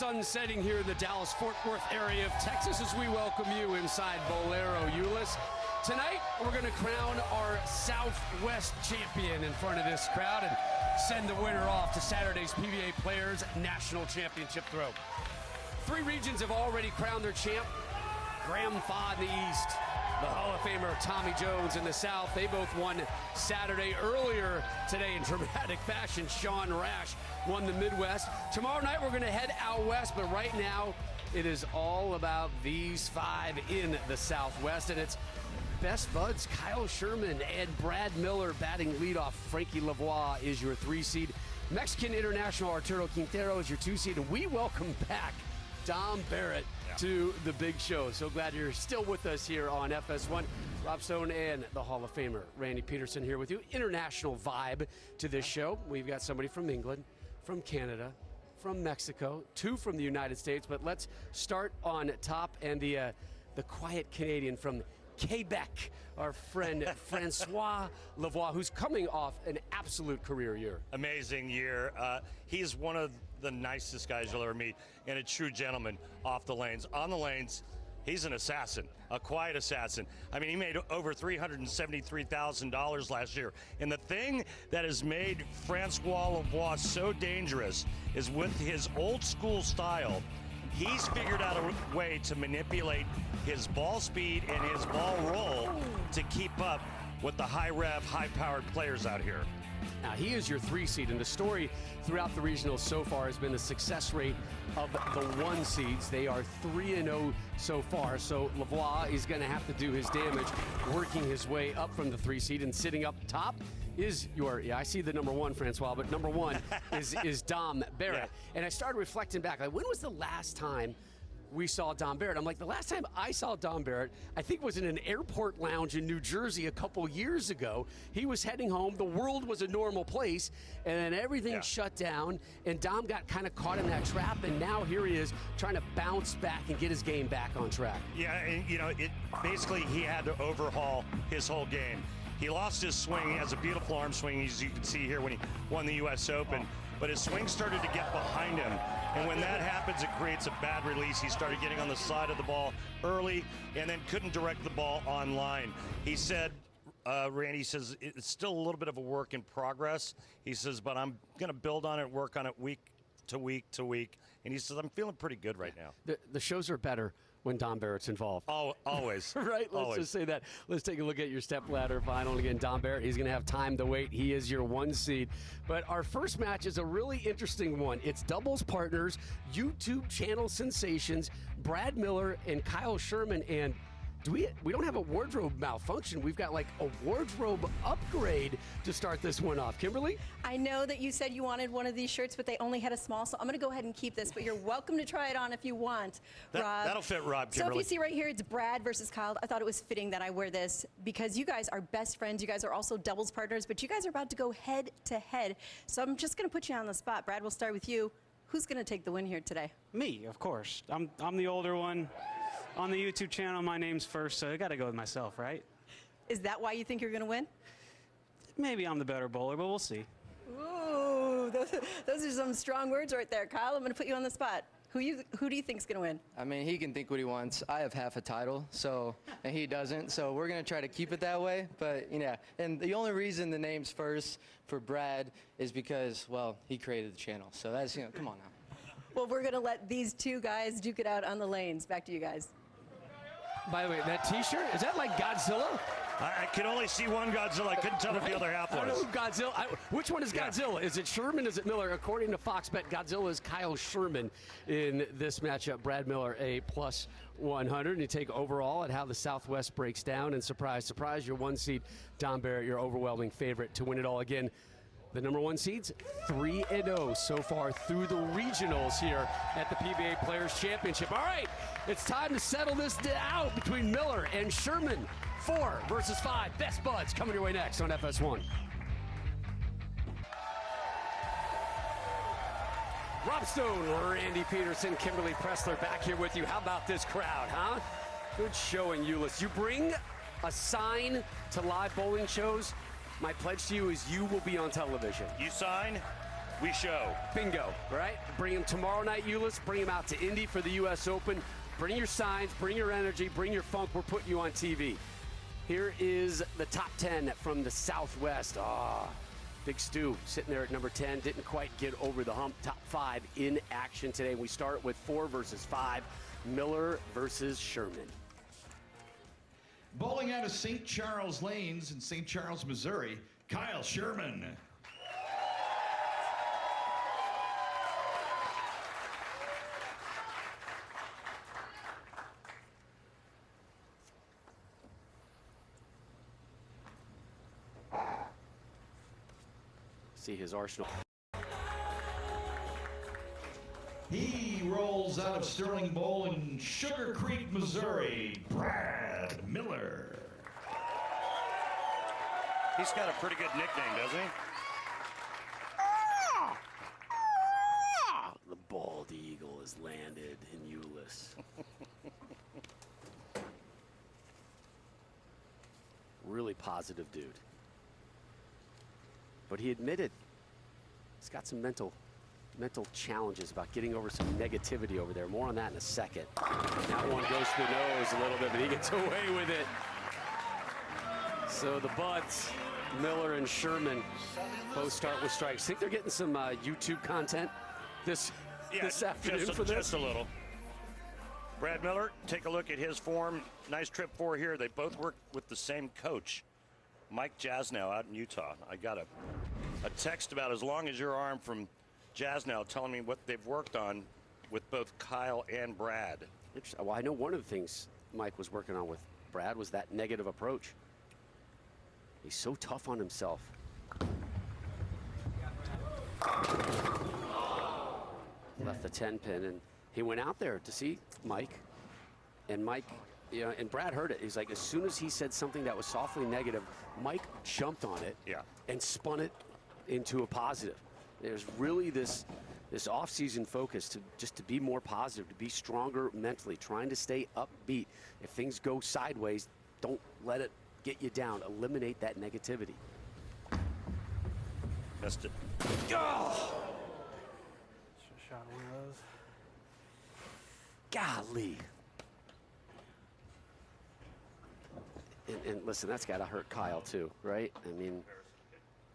sun setting here in the Dallas-Fort Worth area of Texas as we welcome you inside Bolero Euless. Tonight, we're going to crown our Southwest champion in front of this crowd and send the winner off to Saturday's PBA Players National Championship throw. 3 regions have already crowned their champ. Graham Faw in the East, the Hall of Famer Tommy Jones in the South. They both won Saturday. Earlier today in dramatic fashion, Sean Rash won the Midwest. Tomorrow night we're going to head out west, but right now it is all about these 5 in the Southwest, and it's best buds Kyle Sherman and Brad Miller batting leadoff. Frankie Lavoie is your 3 seed. Mexican International Arturo Quintero is your 2 seed, and we welcome back Dom Barrett to the big show. So glad you're still with us here on FS1. Rob Stone and the Hall of Famer Randy Peterson here with you. International vibe to this show. We've got somebody from England, from Canada, from Mexico, 2 from the United States. But let's start on top, and the quiet Canadian from Quebec, our friend Francois Lavoie, who's coming off an absolute career year. Amazing year. He's one of the nicest guys you'll ever meet, and a true gentleman off the lanes. On the lanes, he's an assassin, a quiet assassin. I mean, he made over $373,000 last year. And the thing that has made Francois Lavoie so dangerous is with his old school style, he's figured out a way to manipulate his ball speed and his ball roll to keep up with the high rev, high powered players out here. Now, he is your 3 seed, and the story throughout the regionals so far has been the success rate of the 1 seeds. They are 3-0 so far, so Lavoie is going to have to do his damage, working his way up from the 3 seed, and sitting up top is your, I see the number 1, Francois, but number 1 is Dom Barrett. Yeah. And I started reflecting back, like, when was the last time we saw Dom Barrett? I'm like, the last time I saw Dom Barrett, I think was in an airport lounge in New Jersey a couple years ago. He was heading home. The world was a normal place, and then everything shut down, and Dom got kind of caught in that trap, and now here he is trying to bounce back and get his game back on track. Yeah, and basically he had to overhaul his whole game. He lost his swing. He has a beautiful arm swing, as you can see here when he won the U.S. Open. But his swing started to get behind him. And when that happens, it creates a bad release. He started getting on the side of the ball early and then couldn't direct the ball on line. He said, Randy says, it's still a little bit of a work in progress. He says, but I'm going to build on it, work on it week to week to week. And he says, I'm feeling pretty good right now. The shows are better when Dom Barrett's involved. Oh, always. Right? Let's just say that. Let's take a look at your stepladder final. Again, Dom Barrett, he's going to have time to wait. He is your 1 seed. But our first match is a really interesting one. It's doubles partners, YouTube channel sensations, Brad Miller and Kyle Sherman. And we don't have a wardrobe malfunction. We've got like a wardrobe upgrade to start this one off. Kimberly? I know that you said you wanted one of these shirts, but they only had a small, so I'm going to go ahead and keep this, but you're welcome to try it on if you want, Rob. That'll fit Rob, Kimberly. So if you see right here, it's Brad versus Kyle. I thought it was fitting that I wear this because you guys are best friends. You guys are also doubles partners, but you guys are about to go head to head. So I'm just going to put you on the spot. Brad, we'll start with you. Who's going to take the win here today? Me, of course. I'm the older one. On the YouTube channel, my name's first, so I got to go with myself, right? Is that why you think you're going to win? Maybe I'm the better bowler, but we'll see. Ooh, those are some strong words right there. Kyle, I'm going to put you on the spot. Who do you think's going to win? I mean, he can think what he wants. I have half a title, and he doesn't, so we're going to try to keep it that way. But, and the only reason the name's first for Brad is because, well, he created the channel. So that's, come on now. Well, we're going to let these 2 guys duke it out on the lanes. Back to you guys. By the way, that T-shirt, is that like Godzilla? I could only see one Godzilla. I couldn't tell if the other half was. I don't know who Godzilla. Which one is Godzilla? Is it Sherman? Is it Miller? According to Fox Bet, Godzilla is Kyle Sherman in this matchup. Brad Miller, a plus 100. And you take overall at how the Southwest breaks down. And surprise, surprise, your 1 seed, Dom Barrett, your overwhelming favorite to win it all. Again, the number 1 seeds, 3-0 so far through the regionals here at the PBA Players Championship. All right, it's time to settle this out between Miller and Sherman. 4 versus 5. Best buds coming your way next on FS1. Rob Stone, Randy Peterson, Kimberly Pressler back here with you. How about this crowd, huh? Good showing, Euless. You bring a sign to live bowling shows. My pledge to you is you will be on television. You sign? we show. Bingo, right? Bring him tomorrow night, Ulyss. Bring him out to Indy for the U.S. Open. Bring your signs, bring your energy, bring your funk. We're putting you on TV. Here is the top 10 from the Southwest. Big Stu sitting there at number 10. Didn't quite get over the hump. Top 5 in action today. We start with 4 versus 5. Miller versus Sherman. Bowling out of St. Charles Lanes in St. Charles, Missouri, Kyle Sherman. See his arsenal. He rolls out of Sterling Bowl in Sugar Creek, Missouri, Brad Miller. He's got a pretty good nickname, doesn't he? The bald eagle has landed in Ulyss. Really positive dude. But he admitted he's got some mental challenges about getting over some negativity over there. More on that in a second. That one goes to the nose a little bit, but he gets away with it. So the Buds, Miller and Sherman, both start with strikes. Think they're getting some YouTube content this afternoon for this? Just a little. Brad Miller, take a look at his form. Nice trip for here. They both work with the same coach, Mike Jasnow, out in Utah. I got a text about as long as your arm from Jasnow telling me what they've worked on with both Kyle and Brad. Well, I know one of the things Mike was working on with Brad was that negative approach. He's so tough on himself. Left the 10 pin, and he went out there to see Mike. And Mike, and Brad heard it. He's like, as soon as he said something that was softly negative, Mike jumped on it and spun it into a positive. There's really this off-season focus to be more positive, to be stronger mentally, trying to stay upbeat. If things go sideways, don't let it get you down. Eliminate that negativity. Missed it. Oh! Should've shot one of those. Golly. And listen, that's got to hurt Kyle too, right? I mean,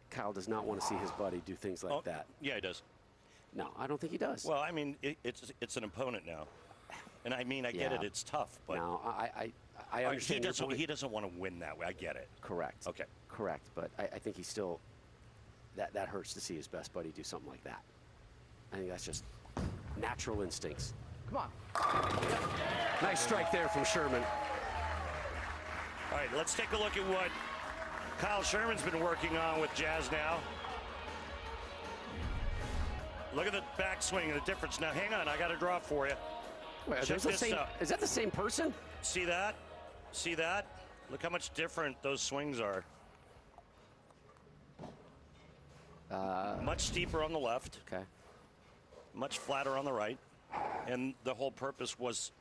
Kyle does not want to see his buddy do things like that. Yeah, he does. No, I don't think he does. Well, I mean, it's an opponent now. And I mean, I get it, it's tough, but no, I understand. He doesn't want to win that way. I get it. Correct. Okay. Correct, but I think he's still, that hurts to see his best buddy do something like that. I think that's just natural instincts. Come on. Nice strike there from Sherman. All right, let's take a look at what Kyle Sherman's been working on with Jasnow. Look at the backswing and the difference. Now, hang on, I got a draw for you. Wait, Check this out. Is that the same person? See that? See that? Look how much different those swings are. Much steeper on the left. Okay. Much flatter on the right. And the whole purpose was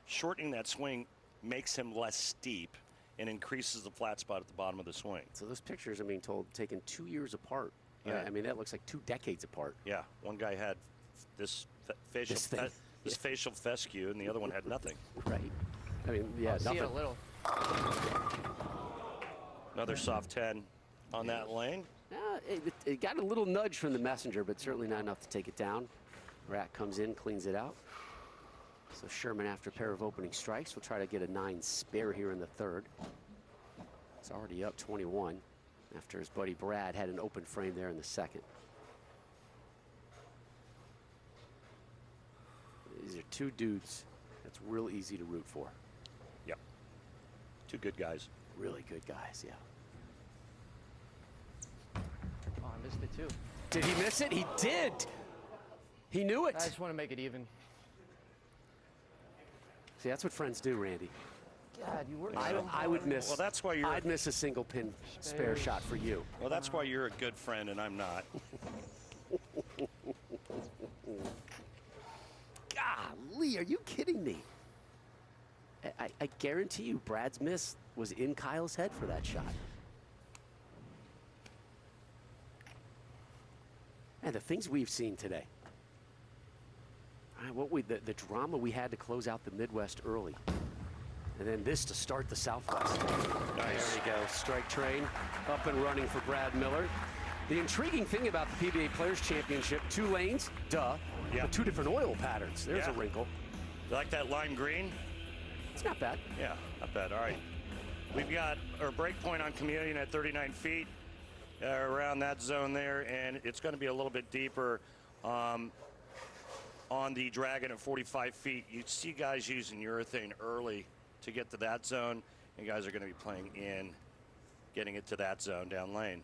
shortening that swing makes him less steep and increases the flat spot at the bottom of the swing. So those pictures, I'm being told, taken 2 years apart. Yeah. I mean, that looks like 2 decades apart. Yeah, one guy had this facial fescue, and the other one had nothing. Right. I mean, yeah, See nothing. it a little. Another soft 10 on that lane. It got a little nudge from the messenger, but certainly not enough to take it down. Rat comes in, cleans it out. So Sherman, after a pair of opening strikes, will try to get a 9 spare here in the third. He's already up 21 after his buddy Brad had an open frame there in the second. These are 2 dudes that's real easy to root for. Yep. 2 good guys. Really good guys, yeah. Oh, I missed it too. Did he miss it? He did. He knew it. I just want to make it even. See, that's what friends do, Randy. God, you work. I would miss. Well, that's why I'd miss a single pin spare shot for you. Well, that's why you're a good friend and I'm not. Golly, are you kidding me? I guarantee you Brad's miss was in Kyle's head for that shot. And the things we've seen today. The drama we had to close out the Midwest early. And then this to start the Southwest. Nice. There we go. Strike train up and running for Brad Miller. The intriguing thing about the PBA Players Championship, 2 lanes, duh, Yeah. but 2 different oil patterns. There's Yeah. a wrinkle. You like that lime green? It's not bad. Yeah, not bad. All right. We've got our break point on Chameleon at 39 feet, around that zone there, and it's going to be a little bit deeper on the Dragon at 45 feet. You see guys using urethane early to get to that zone, and guys are going to be playing in, getting it to that zone down lane.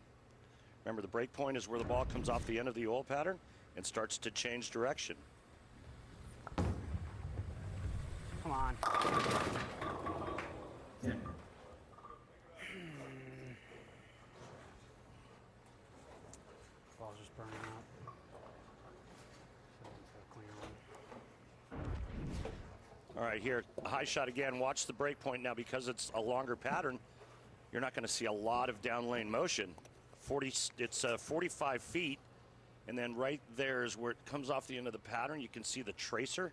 Remember, the break point is where the ball comes off the end of the oil pattern and starts to change direction. Come on. Ball's just burning up. So it's a clean one. All right, here, a high shot again. Watch the break point now. Because it's a longer pattern, you're not going to see a lot of down lane motion. It's 45 feet, and then right there is where it comes off the end of the pattern. You can see the tracer.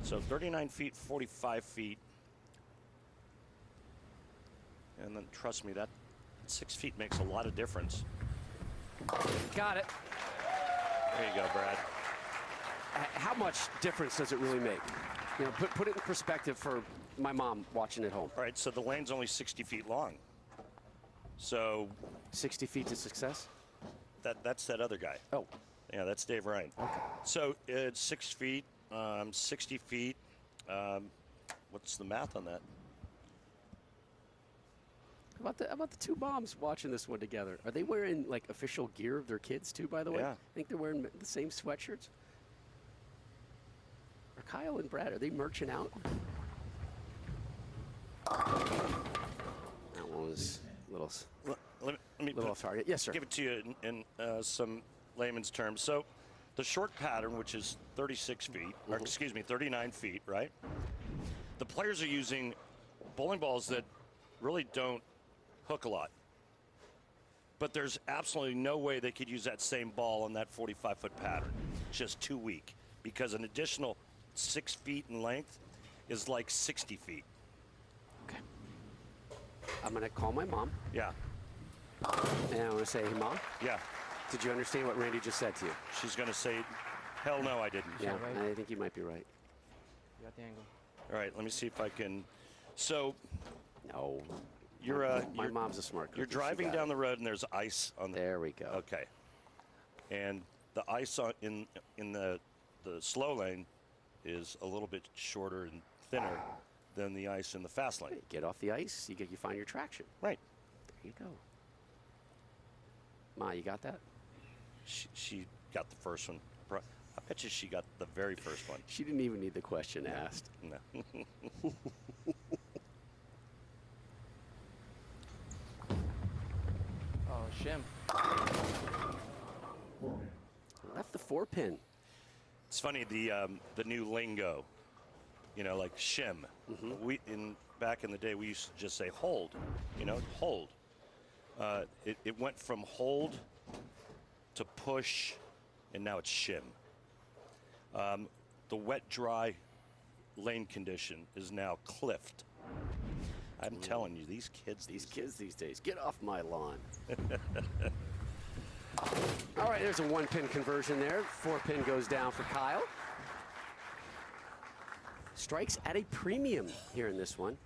So 39 feet, 45 feet. And then trust me, that 6 feet makes a lot of difference. Got it. There you go, Brad. How much difference does it really make? You know, put it in perspective for my mom watching at home. All right, so the lane's only 60 feet long. So 60 feet to success? that's that other guy. Oh. Yeah, that's Dave Ryan. Okay. So it's 6 feet, 60 feet. What's the math on that? How about the 2 moms watching this one together? Are they wearing like official gear of their kids too, by the way? Yeah. I think they're wearing the same sweatshirts. Are Kyle and Brad, are they merching out? That one was a little, Let me little off target. Yes, sir. give it to you in some layman's terms. So the short pattern, which is 36 feet, or excuse me, 39 feet, right? The players are using bowling balls that really don't hook a lot. But there's absolutely no way they could use that same ball on that 45-foot pattern. It's just too weak, because an additional 6 feet in length is like 60 feet. Okay. I'm going to call my mom, Yeah, and I'm going to say, hey, Mom, yeah. did you understand what Randy just said to you? She's going to say, hell no, I didn't. Yeah, right? I think you might be right. You got the angle. All right, let me see if I can. So No. My you're mom's a smart cookie. You're driving down the road and there's ice on the. There we go. Okay. And the ice in the slow lane is a little bit shorter and thinner than the ice in the fast lane. Get off the ice, you find your traction. Right. There you go. Ma, you got that? She got the first one. I bet you she got the very first one. She didn't even need the question asked. No. Oh, shim. Left the 4-pin. It's funny, the new lingo, like shim. Back in the day, we used to just say hold, hold. It went from hold to push, and now it's shim. The wet, dry lane condition is now cliffed. I'm telling you, these kids These days, get off my lawn. All right, there's a 1-pin conversion there. 4-pin goes down for Kyle. Strikes at a premium here in this one.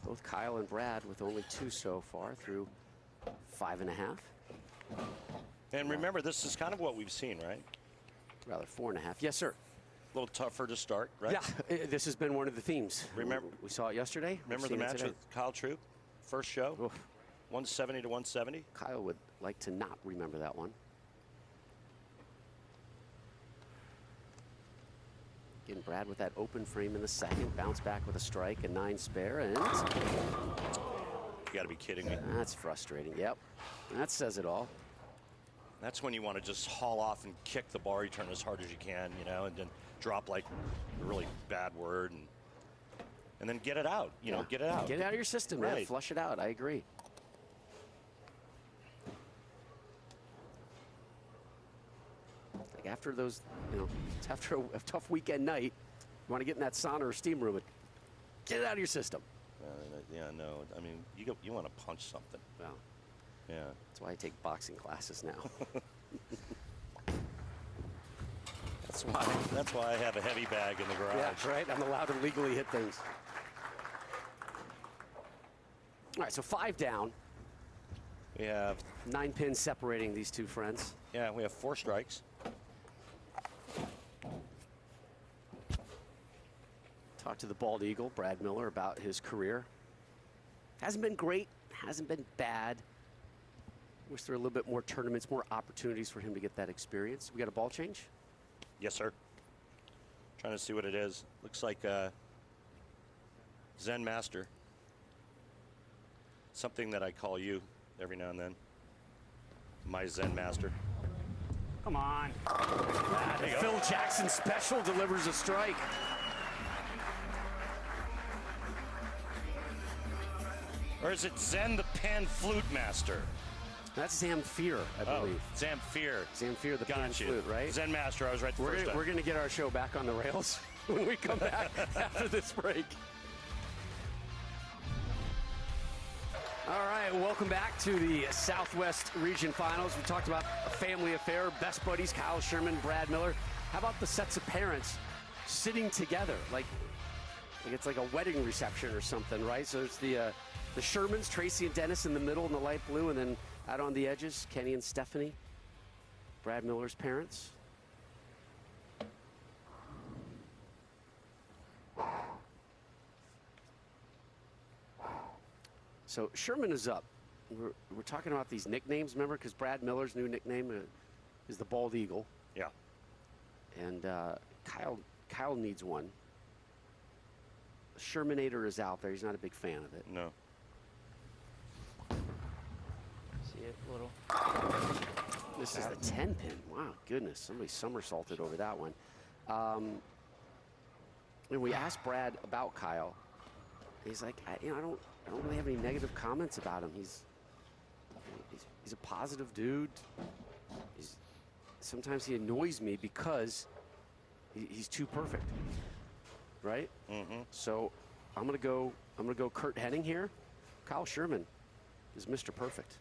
Both Kyle and Brad with only 2 so far through 5.5. And remember, this is kind of what we've seen, right? Rather 4.5. Yes, sir. A little tougher to start, right? Yeah, this has been one of the themes. Remember- we saw it yesterday. Remember We've the seen it match today. with Kyle Troop? First show? Oof. 170 to 170? Kyle would like to not remember that one. Again, Brad with that open frame in the second. Bounce back with a strike, a 9 spare, and You got to be kidding me. that's frustrating. Yep, that says it all. That's when you want to just haul off and kick the bar return as hard as you can, and then drop like a really bad word and then get it out, get it out. Get it out of your system, man. Right. Flush it out. I agree. like after those, it's after a tough weekend night, you want to get in that sauna or steam room and get it out of your system. Yeah, no. I mean, you want to punch something. Well, Yeah. that's why I take boxing classes now. That's why I have a heavy bag in the garage. Yeah, that's right. I'm allowed to legally hit things. All right, so 5 down. We have 9 pins separating these two friends. Yeah, we have 4 strikes. Talked to the bald eagle, Brad Miller, about his career. Hasn't been great, hasn't been bad. Wish there were a little bit more tournaments, more opportunities for him to get that experience. We got a ball change? Yes, sir. Trying to see what it is. Looks like Zen Master. Something that I call you every now and then. My Zen Master. Come on. The Phil Jackson special delivers a strike. Or is it Zen the Pan Flute Master? That's Zamfir, I believe. Zamfir. Zamfir, the pan Got you. flute, right? Zen Master, I was right the first time. We're going to get our show back on the rails when we come back after this break. All right, welcome back to the Southwest Region Finals. We talked about a family affair, best buddies, Kyle Sherman, Brad Miller. How about the sets of parents sitting together? Like it's like a wedding reception or something, right? So it's the Shermans, Tracy and Dennis in the middle in the light blue, and then out on the edges, Kenny and Stephanie, Brad Miller's parents. So Sherman is up. We're talking about these nicknames, remember? Because Brad Miller's new nickname is the Bald Eagle. Yeah. And Kyle needs one. Shermanator is out there. He's not a big fan of it. No. See it a little. This is the 10 pin. Wow, goodness. Somebody somersaulted over that one. And we asked Brad about Kyle. He's like, I don't really have any negative comments about him. He's a positive dude. Sometimes he annoys me because he's too perfect, right? Mm-hmm. So I'm gonna go Kurt Hennig here. Kyle Sherman is Mr. Perfect.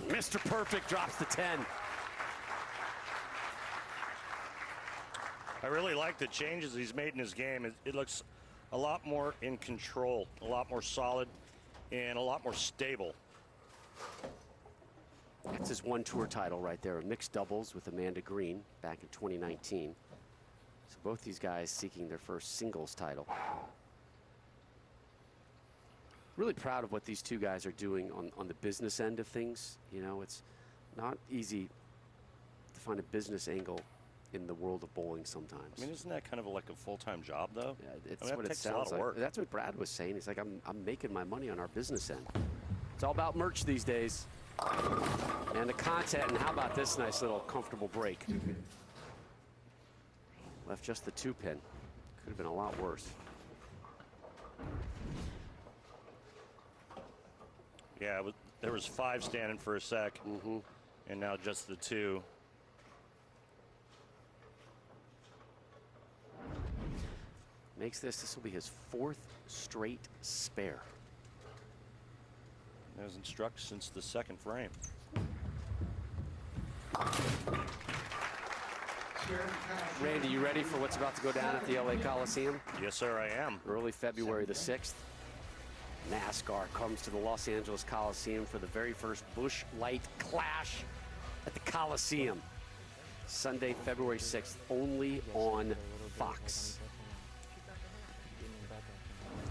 Mr. Perfect drops the 10. I really like the changes he's made in his game. It looks a lot more in control, a lot more solid, and a lot more stable. That's his one tour title right there, mixed doubles with Amanda Green back in 2019. So both these guys seeking their first singles title. Really proud of what these two guys are doing on the business end of things. You know, it's not easy to find a business angle in the world of bowling sometimes. I mean, isn't that kind of like a full-time job, though? Yeah, it's I mean, what that it takes a lot sounds of like. work. That's what Brad was saying. He's like, I'm making my money on our business end. It's all about merch these days. And the content, and how about this nice little comfortable break? Left just the 2 pin. Could have been a lot worse. Yeah, there was 5 standing for a sec, and now just the 2. Makes this will be his 4th straight spare. Hasn't struck since the 2nd frame. Randy, you ready for what's about to go down at the LA Coliseum? Yes, sir, I am. Early February the 6th. NASCAR comes to the Los Angeles Coliseum for the very first Busch Light Clash at the Coliseum. Sunday, February 6th, only on Fox.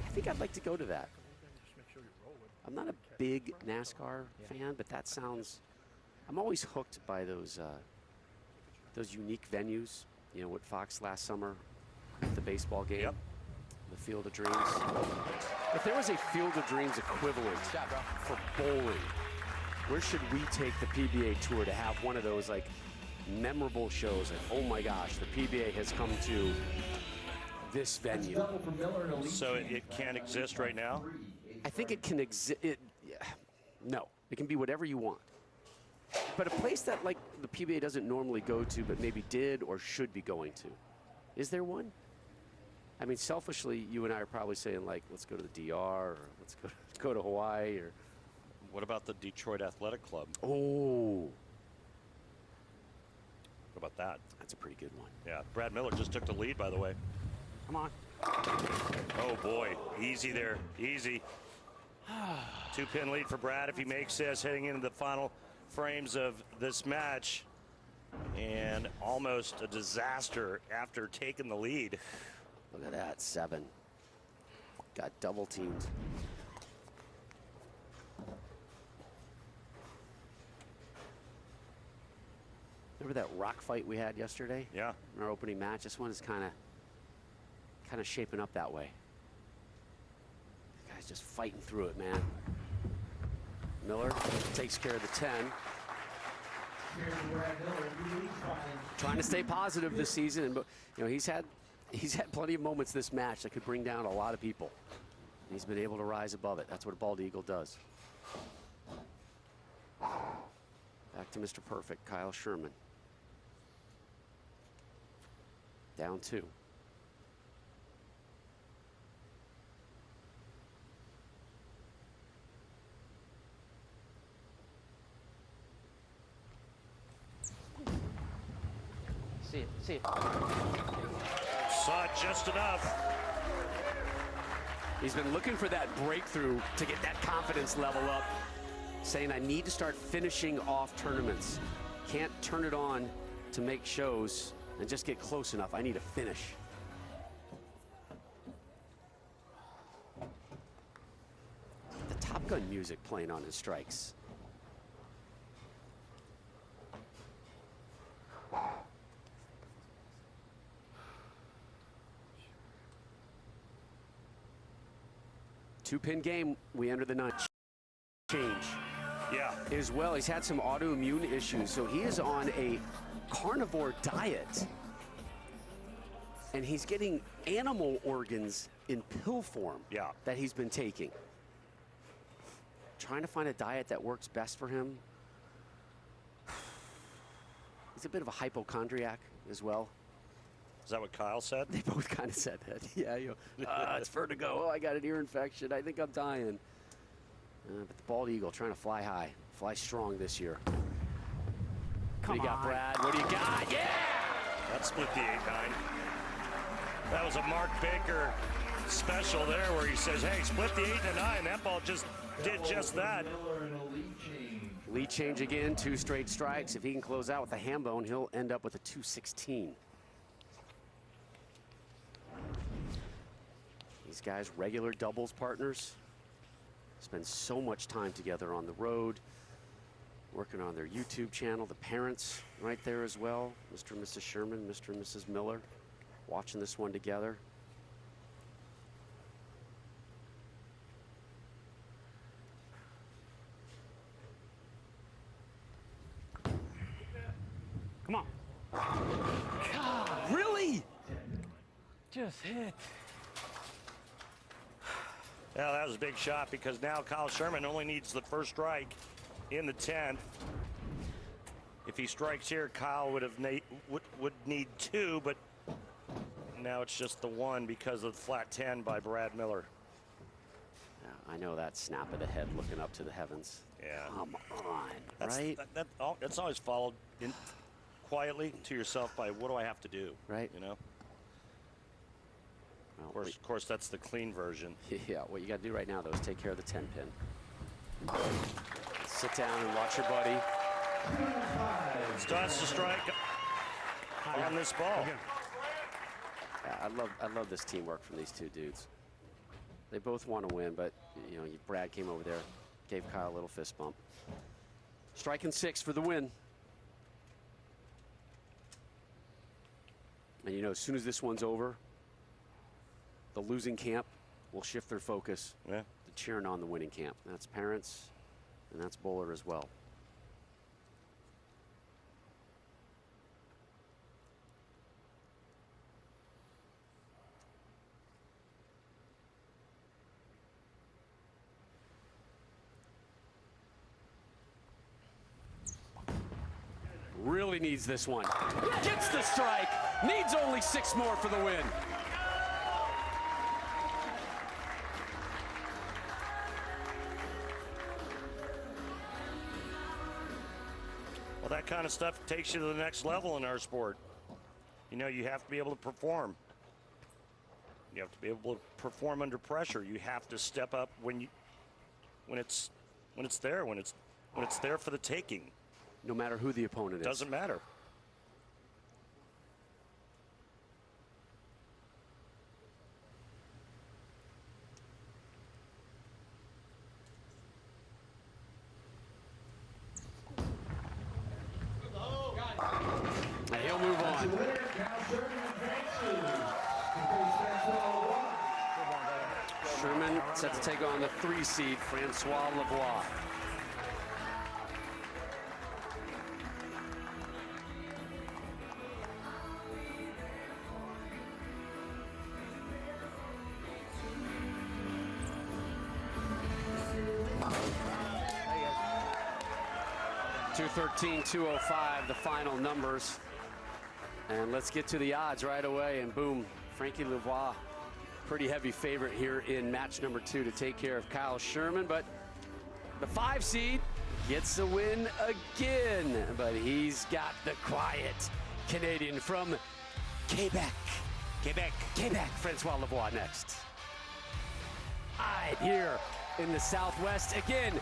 I think I'd like to go to that. I'm not a big NASCAR fan, but that sounds, I'm always hooked by those unique venues. You know, what Fox last summer, the baseball game. Yep. The Field of Dreams. If there was a Field of Dreams equivalent for bowling, where should we take the PBA Tour to have one of those like memorable shows? Like, oh my gosh, the PBA has come to this venue. So it can't exist right now? I think it can exist. No, It can be whatever you want. But a place that like the PBA doesn't normally go to, but maybe did or should be going to. Is there one? I mean, selfishly, you and I are probably saying like, let's go to the DR or let's go to Hawaii or. What about the Detroit Athletic Club? Oh, What about that? that's a pretty good one. Yeah, Brad Miller just took the lead, by the way. Come on. Oh boy, easy there, easy. 2-pin lead for Brad if he makes this, heading into the final frames of this match. And almost a disaster after taking the lead. Look at that, 7. Got double teamed. Remember that rock fight we had yesterday? Yeah. In our opening match? This one is kind of shaping up that way. The guy's just fighting through it, man. Miller takes care of the 10. Trying to stay positive this season, and you know he's had plenty of moments this match that could bring down a lot of people. He's been able to rise above it. That's what a bald eagle does. Back to Mr. Perfect, Kyle Sherman. Down 2. See it. Saw it just enough. He's been looking for that breakthrough to get that confidence level up, saying I need to start finishing off tournaments. Can't turn it on to make shows and just get close enough. I need to finish. The Top Gun music playing on his strikes. Two-pin game, we enter the 9th. Change. Yeah. As well, he's had some autoimmune issues, so he is on a carnivore diet. And he's getting animal organs in pill form that he's been taking. Trying to find a diet that works best for him. He's a bit of a hypochondriac as well. Is that what Kyle said? They both kind of said that. Yeah, you know, it's vertigo. Oh, I got an ear infection. I think I'm dying. But the bald eagle trying to fly high, fly strong this year. What do you got, Brad? What do you got? Yeah! That split the 8-9. That was a Mark Baker special there where he says, hey, split the 8 and 9. That ball just did just that. Lead change again, 2 straight strikes. If he can close out with a ham bone, he'll end up with a 216. These guys, regular doubles partners, spend so much time together on the road, working on their YouTube channel. The parents right there as well, Mr. and Mrs. Sherman, Mr. and Mrs. Miller, watching this one together. Come on. God, really? Just hit. Yeah, that was a big shot because now Kyle Sherman only needs the first strike in the 10th. If he strikes here, Kyle would need 2, but now it's just the 1 because of the flat 10 by Brad Miller. Yeah, I know that snap of the head looking up to the heavens. Yeah. Come on, right? That's always followed in quietly to yourself by what do I have to do? Right. You know? Well, Of course, that's the clean version. Yeah, what you got to do right now, though, is take care of the 10-pin. Sit down and watch your buddy. Still has to strike on this ball. Yeah, I love this teamwork from these two dudes. They both want to win, but you know, Brad came over there, gave Kyle a little fist bump. Striking 6 for the win. And you know, as soon as this one's over, the losing camp will shift their focus to cheering on the winning camp. That's parents, and that's Bowler as well. Really needs this one. Gets the strike. Needs only 6 more for the win. Well, that kind of stuff takes you to the next level in our sport. You know, you have to be able to perform. You have to be able to perform under pressure. You have to step up when it's there for the taking. No matter who the opponent is. Doesn't matter. And he'll move on. Sherman set to take on the 3 seed, Francois Lavoie. .213, 205, the final numbers. And let's get to the odds right away. And boom, Frankie Lavoie, pretty heavy favorite here in match number 2 to take care of Kyle Sherman. But the 5 seed gets the win again. But he's got the quiet Canadian from Quebec. Quebec, Francois Lavoie next. Right here in the Southwest. Again,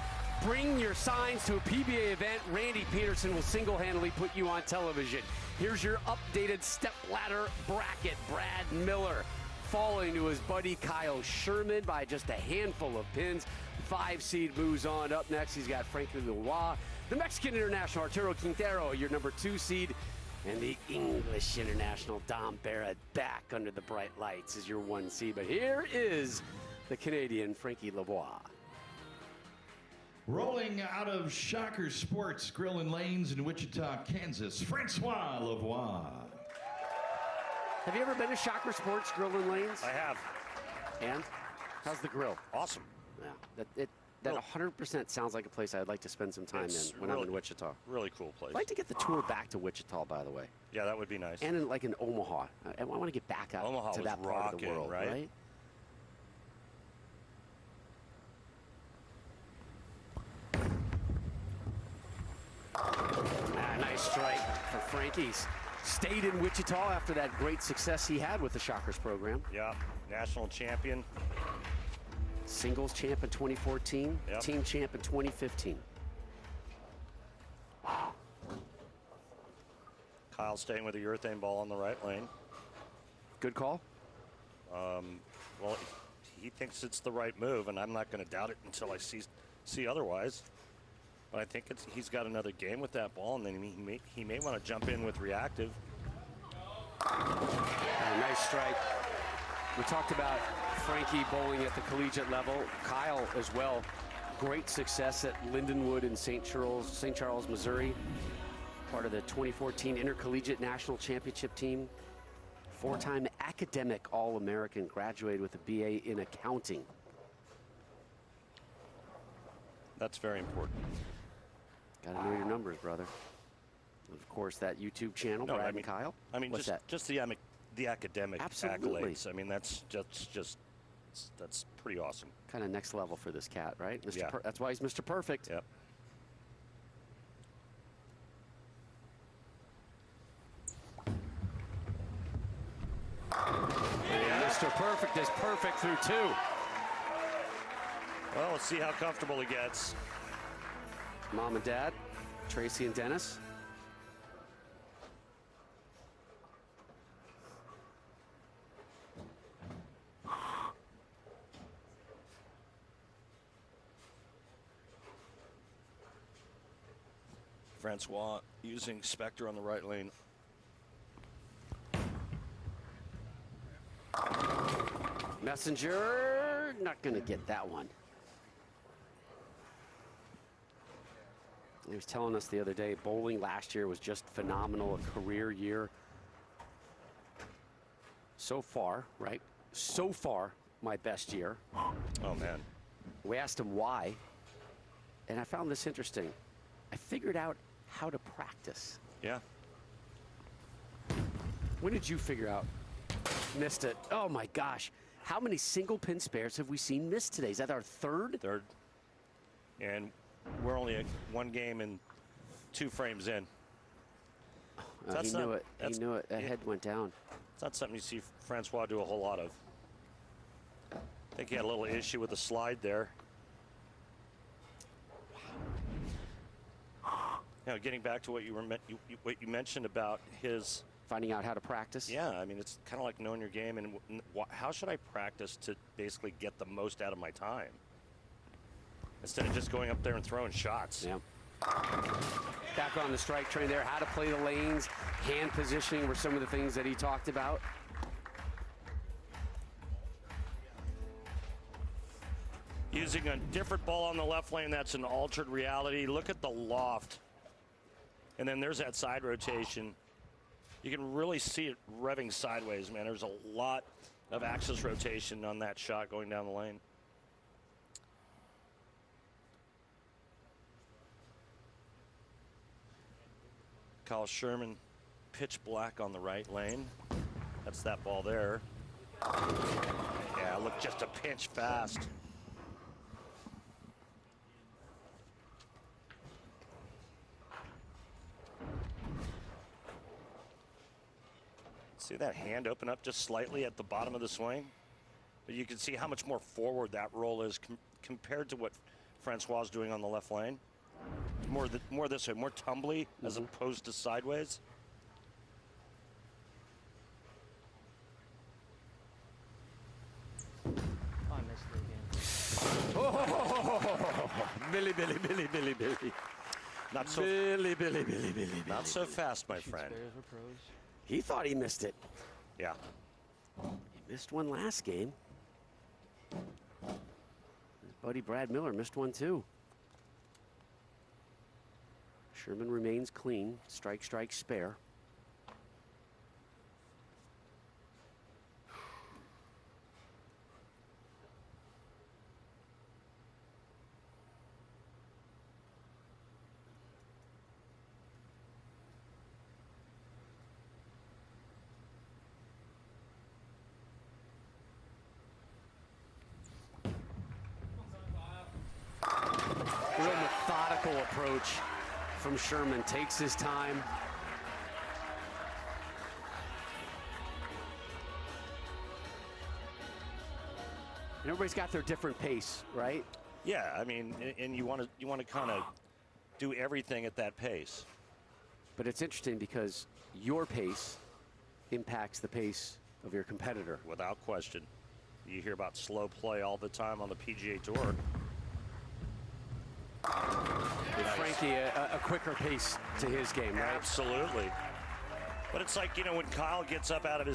bring your signs to a PBA event. Randy Peterson will single-handedly put you on television. Here's your updated stepladder bracket. Brad Miller falling to his buddy Kyle Sherman by just a handful of pins. 5 seed moves on. Up next, he's got Frankie Lavoie, the Mexican international Arturo Quintero, your number 2 seed, and the English international Dom Barrett back under the bright lights is your 1 seed. But here is the Canadian Frankie Lavoie. Rolling out of Shocker Sports Grill and Lanes in Wichita, Kansas, Francois Lavoie. Have you ever been to Shocker Sports Grill and Lanes? I have. And how's the grill? Awesome. Yeah, that 100% sounds like a place I'd like to spend some time It's in when I'm in Wichita. Really cool place. I'd like to get the tour back to Wichita, by the way, Yeah, that would be nice. and in like in Omaha. I want to get back out Omaha to was that part of the rocking, world, right? right? Nice strike for Frankie's. Stayed in Wichita after that great success he had with the Shockers program. Yeah, national champion. Singles champ in 2014, Yep. team champ in 2015. Kyle staying with the urethane ball on the right lane. Good call. Well, he thinks it's the right move, and I'm not going to doubt it until I see otherwise. But I think he's got another game with that ball, and then he may want to jump in with reactive. Nice strike. We talked about Frankie bowling at the collegiate level. Kyle as well. Great success at Lindenwood in St. Charles, Missouri. Part of the 2014 Intercollegiate National Championship team. 4-time academic All-American, graduated with a BA in accounting. That's very important. Got to know your numbers, brother. Of course, that YouTube channel, No, Brad I and mean, Kyle. I mean, What's that? just the academic Absolutely. accolades. I mean, that's pretty awesome. Kind of next level for this cat, right? Mr. Yeah. That's why he's Mr. Perfect. Yep. And Mr. Perfect is perfect through 2. Well, let's see how comfortable he gets. Mom and Dad, Tracy and Dennis. Francois using Spectre on the right lane. Messenger, not going to get that one. He was telling us the other day, bowling last year was just phenomenal, a career year. So far, right? So far, my best year. Oh, man. We asked him why, and I found this interesting. I figured out how to practice. Yeah. When did you figure out? Missed it. Oh my gosh. How many single pin spares have we seen missed today? Is that our third? Third. And we're only at 1 game and 2 frames in. He knew it. He knew it. That head went down. It's not something you see Francois do a whole lot of. I think he had a little issue with the slide there. Now, getting back to what what you mentioned about his finding out how to practice. Yeah, I mean, it's kind of like knowing your game and how should I practice to basically get the most out of my time instead of just going up there and throwing shots. Yeah. Back on the strike train there, how to play the lanes, hand positioning were some of the things that he talked about. Using a different ball on the left lane, that's an altered reality. Look at the loft. And then there's that side rotation. You can really see it revving sideways, man. There's a lot of axis rotation on that shot going down the lane. Kyle Sherman, pitch black on the right lane. That's that ball there. Yeah, look, just a pinch fast. See that hand open up just slightly at the bottom of the swing? But you can see how much more forward that roll is compared to what Francois is doing on the left lane. More this way, more tumbly as opposed to sideways. Oh, I missed it again. Billy. Not so Billy. not so fast, my friend. Spares were pros. He thought he missed it. Yeah. He missed one last game. His buddy Brad Miller missed one too. Sherman remains clean. Strike, spare. Real methodical approach from Sherman. Takes his time. And everybody's got their different pace, right? Yeah, I mean, and you want to kind of do everything at that pace. But it's interesting because your pace impacts the pace of your competitor. Without question. You hear about slow play all the time on the PGA Tour. With Frankie, a quicker pace to his game, right? Absolutely. But it's like, you know, when Kyle gets up out of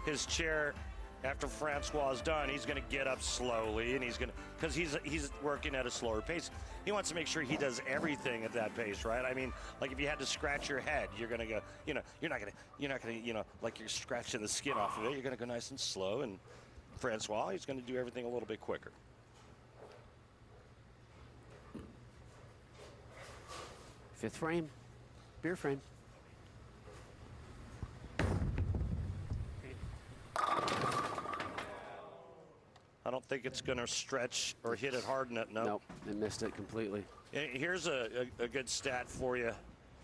his chair after Francois is done, he's going to get up slowly, and he's going to, because he's working at a slower pace. He wants to make sure he does everything at that pace, right? I mean, like if you had to scratch your head, you're going to go, you know, you're not going to, you know, like you're scratching the skin off of it. You're going to go nice and slow, and Francois, he's going to do everything a little bit quicker. Fifth frame, beer frame. I don't think it's going to stretch or hit it hard enough. Nope, they missed it completely. Here's a good stat for you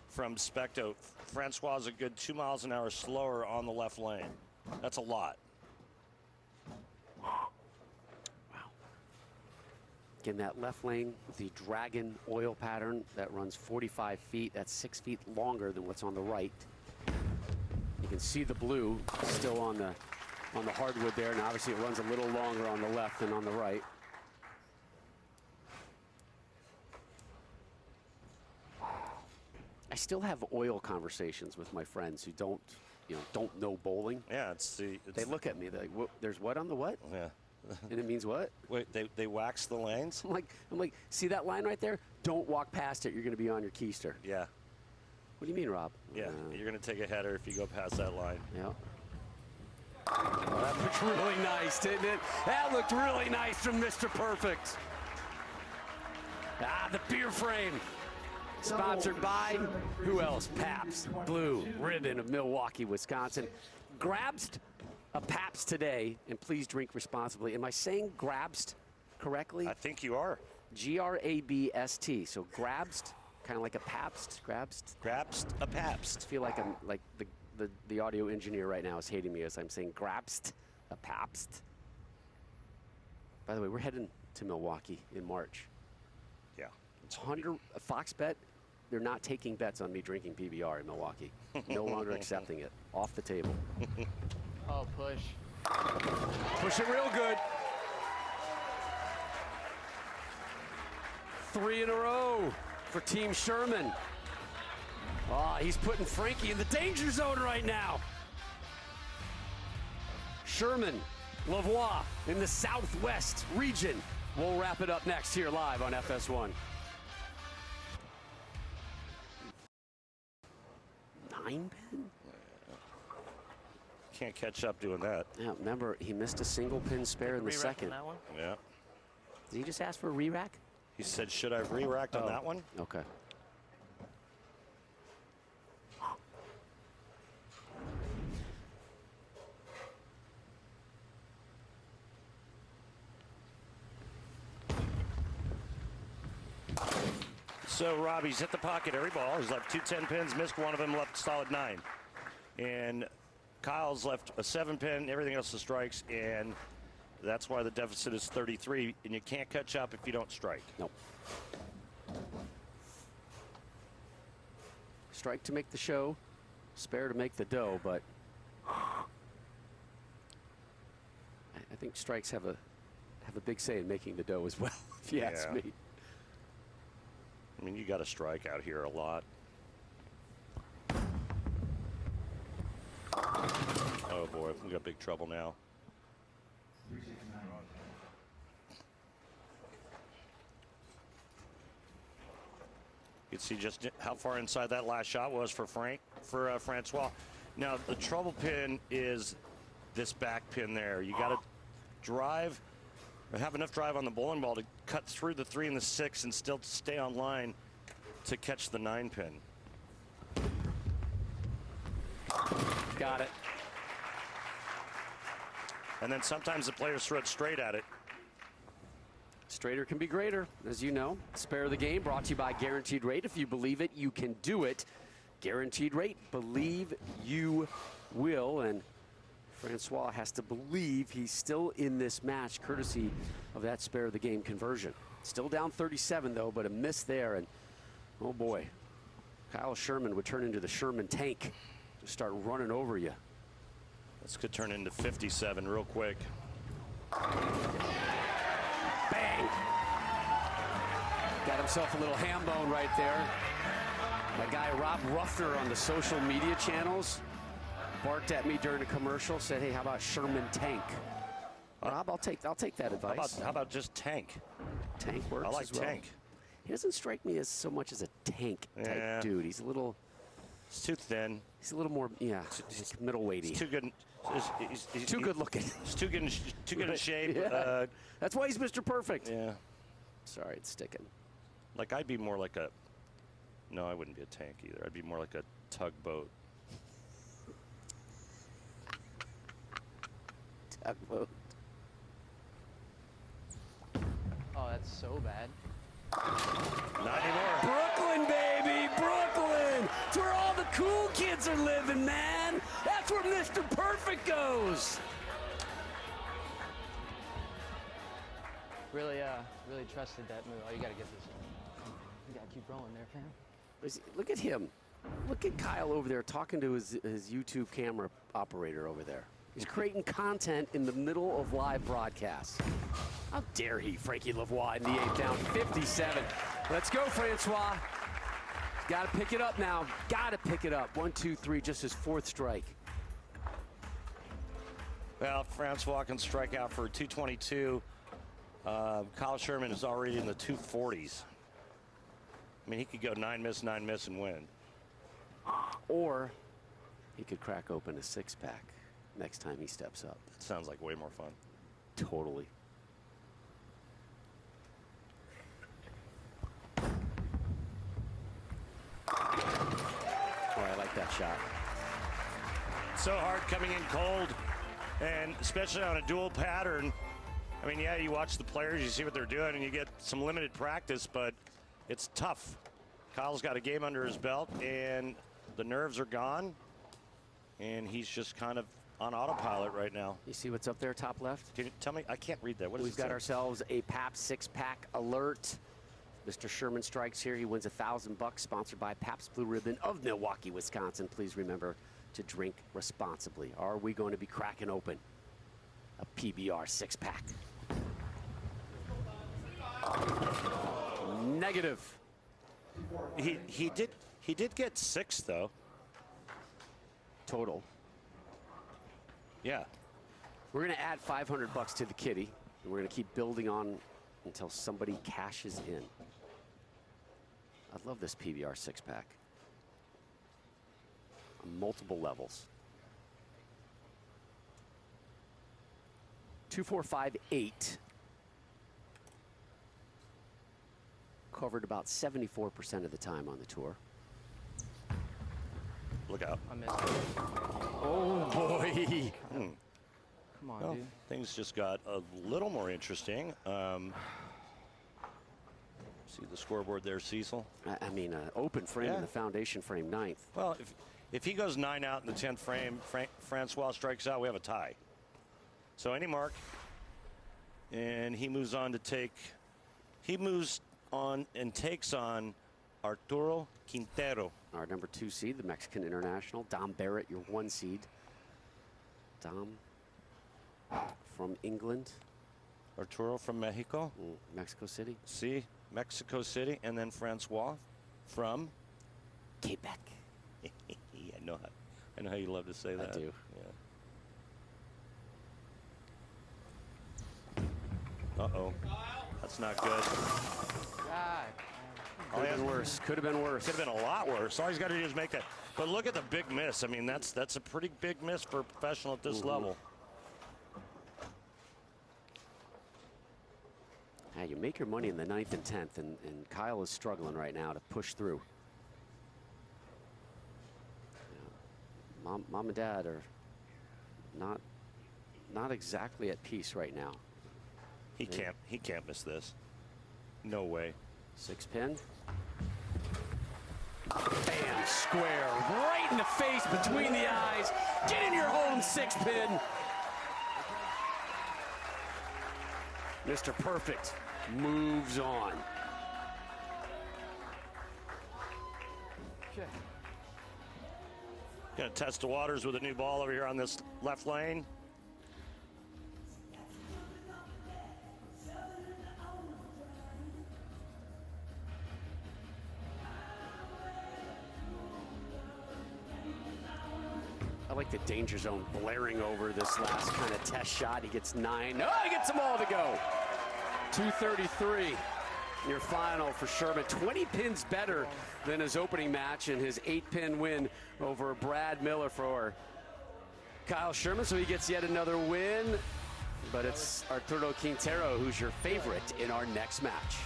from Specto. Francois is a good 2 miles an hour slower on the left lane. That's a lot. Wow. Again, that left lane with the dragon oil pattern that runs 45 feet. That's 6 feet longer than what's on the right. You can see the blue still on the hardwood there, and obviously it runs a little longer on the left than on the right. I still have oil conversations with my friends who don't know bowling. Yeah, they look at me, they're like, there's what on the what? Yeah. And it means what? Wait, they wax the lanes? I'm like, see that line right there? Don't walk past it. You're going to be on your keister. Yeah. What do you mean, Rob? Yeah, you're going to take a header if you go past that line. Yeah. Oh, that looked really nice, didn't it? That looked really nice from Mr. Perfect. Ah, the beer frame. Sponsored by, who else? Pabst Blue Ribbon of Milwaukee, Wisconsin. Grabst a Pabst today, and please drink responsibly. Am I saying Grabst correctly? I think you are. Grabst. So Grabst, kind of like a Pabst. Grabst. Grabst a Pabst. I feel like I'm like the audio engineer right now is hating me as I'm saying Grabst a Pabst. By the way, we're heading to Milwaukee in March. Yeah. 100 Fox bet. They're not taking bets on me drinking PBR in Milwaukee. No longer accepting it. Off the table. Oh, push. Push it real good. 3 in a row for Team Sherman. Oh, he's putting Frankie in the danger zone right now. Sherman, Lavoie in the Southwest region. We'll wrap it up next here live on FS1. 9-pin? Can't catch up doing that. Yeah, remember, he missed a single pin spare in the second. That one? Yeah. Did he just ask for a re-rack? He said, should I have re-racked on that one? Okay. So Robbie's hit the pocket every ball. He's left 2 10-pins, missed one of them, left solid 9. And Kyle's left a 7-pin, everything else is strikes, and that's why the deficit is 33, and you can't catch up if you don't strike. Nope. Strike to make the show, spare to make the dough, but I think strikes have a big say in making the dough as well, if you ask me. I mean, you got to strike out here a lot. Oh boy, we got big trouble now. You can see just how far inside that last shot was for Francois. Now the trouble pin is this back pin there. You got to drive or have enough drive on the bowling ball to cut through the 3 and the 6 and still stay on line to catch the 9 pin. Got it. And then sometimes the players throw it straight at it. Straighter can be greater, as you know. Spare of the game brought to you by Guaranteed Rate. If you believe it, you can do it. Guaranteed Rate, believe you will. And Francois has to believe he's still in this match, courtesy of that spare of the game conversion. Still down 37, though, but a miss there. And, oh, boy, Kyle Sherman would turn into the Sherman tank. Just start running over you. This could turn into 57 real quick. Bang! Got himself a little ham bone right there. My guy Rob Ruffner on the social media channels barked at me during a commercial, said, hey, how about Sherman Tank? Rob, I'll take that advice. How about just Tank? Tank works I like as well. Tank. He doesn't strike me as so much as a tank type dude. He's a little... It's too thin. He's a little more, like middleweighty. He's too good. He's too good looking. He's too good in shape. Yeah. That's why he's Mr. Perfect. Yeah. Sorry, it's sticking. Like, I'd be more like a... No, I wouldn't be a tank either. I'd be more like a tugboat. Tugboat. Oh, that's so bad. Not anymore. Brooklyn, baby, Brooklyn. It's where all the cool kids are living, man. That's where Mr. Perfect goes. Really trusted that move. Oh, you gotta get this. You gotta keep rolling there, fam. Look at him. Look at Kyle over there talking to his YouTube camera operator over there. He's creating content in the middle of live broadcasts. How dare he, Frankie Lavoie in the 8th down, 57. Let's go, Francois. Got to pick it up now. Got to pick it up. 1, 2, 3, just his 4th strike. Well, Francois can strike out for 222. Kyle Sherman is already in the 240s. I mean, he could go 9 miss, and win. Or he could crack open a 6-pack next time he steps up. That sounds like way more fun. Totally. shot. So hard coming in cold, and especially on a dual pattern. I mean, yeah, you watch the players, you see what they're doing, and you get some limited practice, but it's tough. Kyle's got a game under his belt, and the nerves are gone, and he's just kind of on autopilot right now. You see what's up there, top left? Can you tell me? I can't read that. What does We've it got say? ourselves a Pabst six-pack alert. Mr. Sherman strikes here. He wins $1,000, sponsored by Pabst Blue Ribbon of Milwaukee, Wisconsin. Please remember to drink responsibly. Are we going to be cracking open a PBR six-pack? Negative. He did get 6 though. Total. Yeah. We're going to add $500 to the kitty, and we're going to keep building on until somebody cashes in. I love this PBR six-pack on multiple levels. 2458. Covered about 74% of the time on the tour. Look out. I missed it. Oh boy. Come on, Well, dude. things just got a little more interesting. See the scoreboard there, Cecil? I mean, open frame Yeah. and the foundation frame ninth. Well, if he goes 9 out in the 10th frame, Francois strikes out, we have a tie. So any mark, and he moves on to take, he moves on and takes on Arturo Quintero. Our number 2 seed, the Mexican international. Dom Barrett, your 1 seed. Dom from England. Arturo from Mexico. Mexico City. See, Mexico City, and then Francois from Quebec. yeah, I know how you love to say that. I do. Yeah. Uh-oh. That's not good. God. Could have been worse. Could have been worse. Could have been a lot worse. All he's got to do is make that. But look at the big miss. I mean, that's a pretty big miss for a professional at this level. Yeah, you make your money in the 9th and 10th, and Kyle is struggling right now to push through. Yeah. Mom and Dad are not exactly at peace right now. He can't miss this. No way. 6-pin. Bam, square, right in the face, between the eyes. Get in your home, 6-pin. Mr. Perfect moves on. Okay. Gonna test the waters with a new ball over here on this left lane. I like the danger zone blaring over this last kind of test shot. He gets 9. Oh, he gets them all to go. 233. Your final for Sherman. 20 pins better than his opening match in his 8-pin win over Brad Miller for Kyle Sherman. So he gets yet another win. But it's Arturo Quintero who's your favorite in our next match.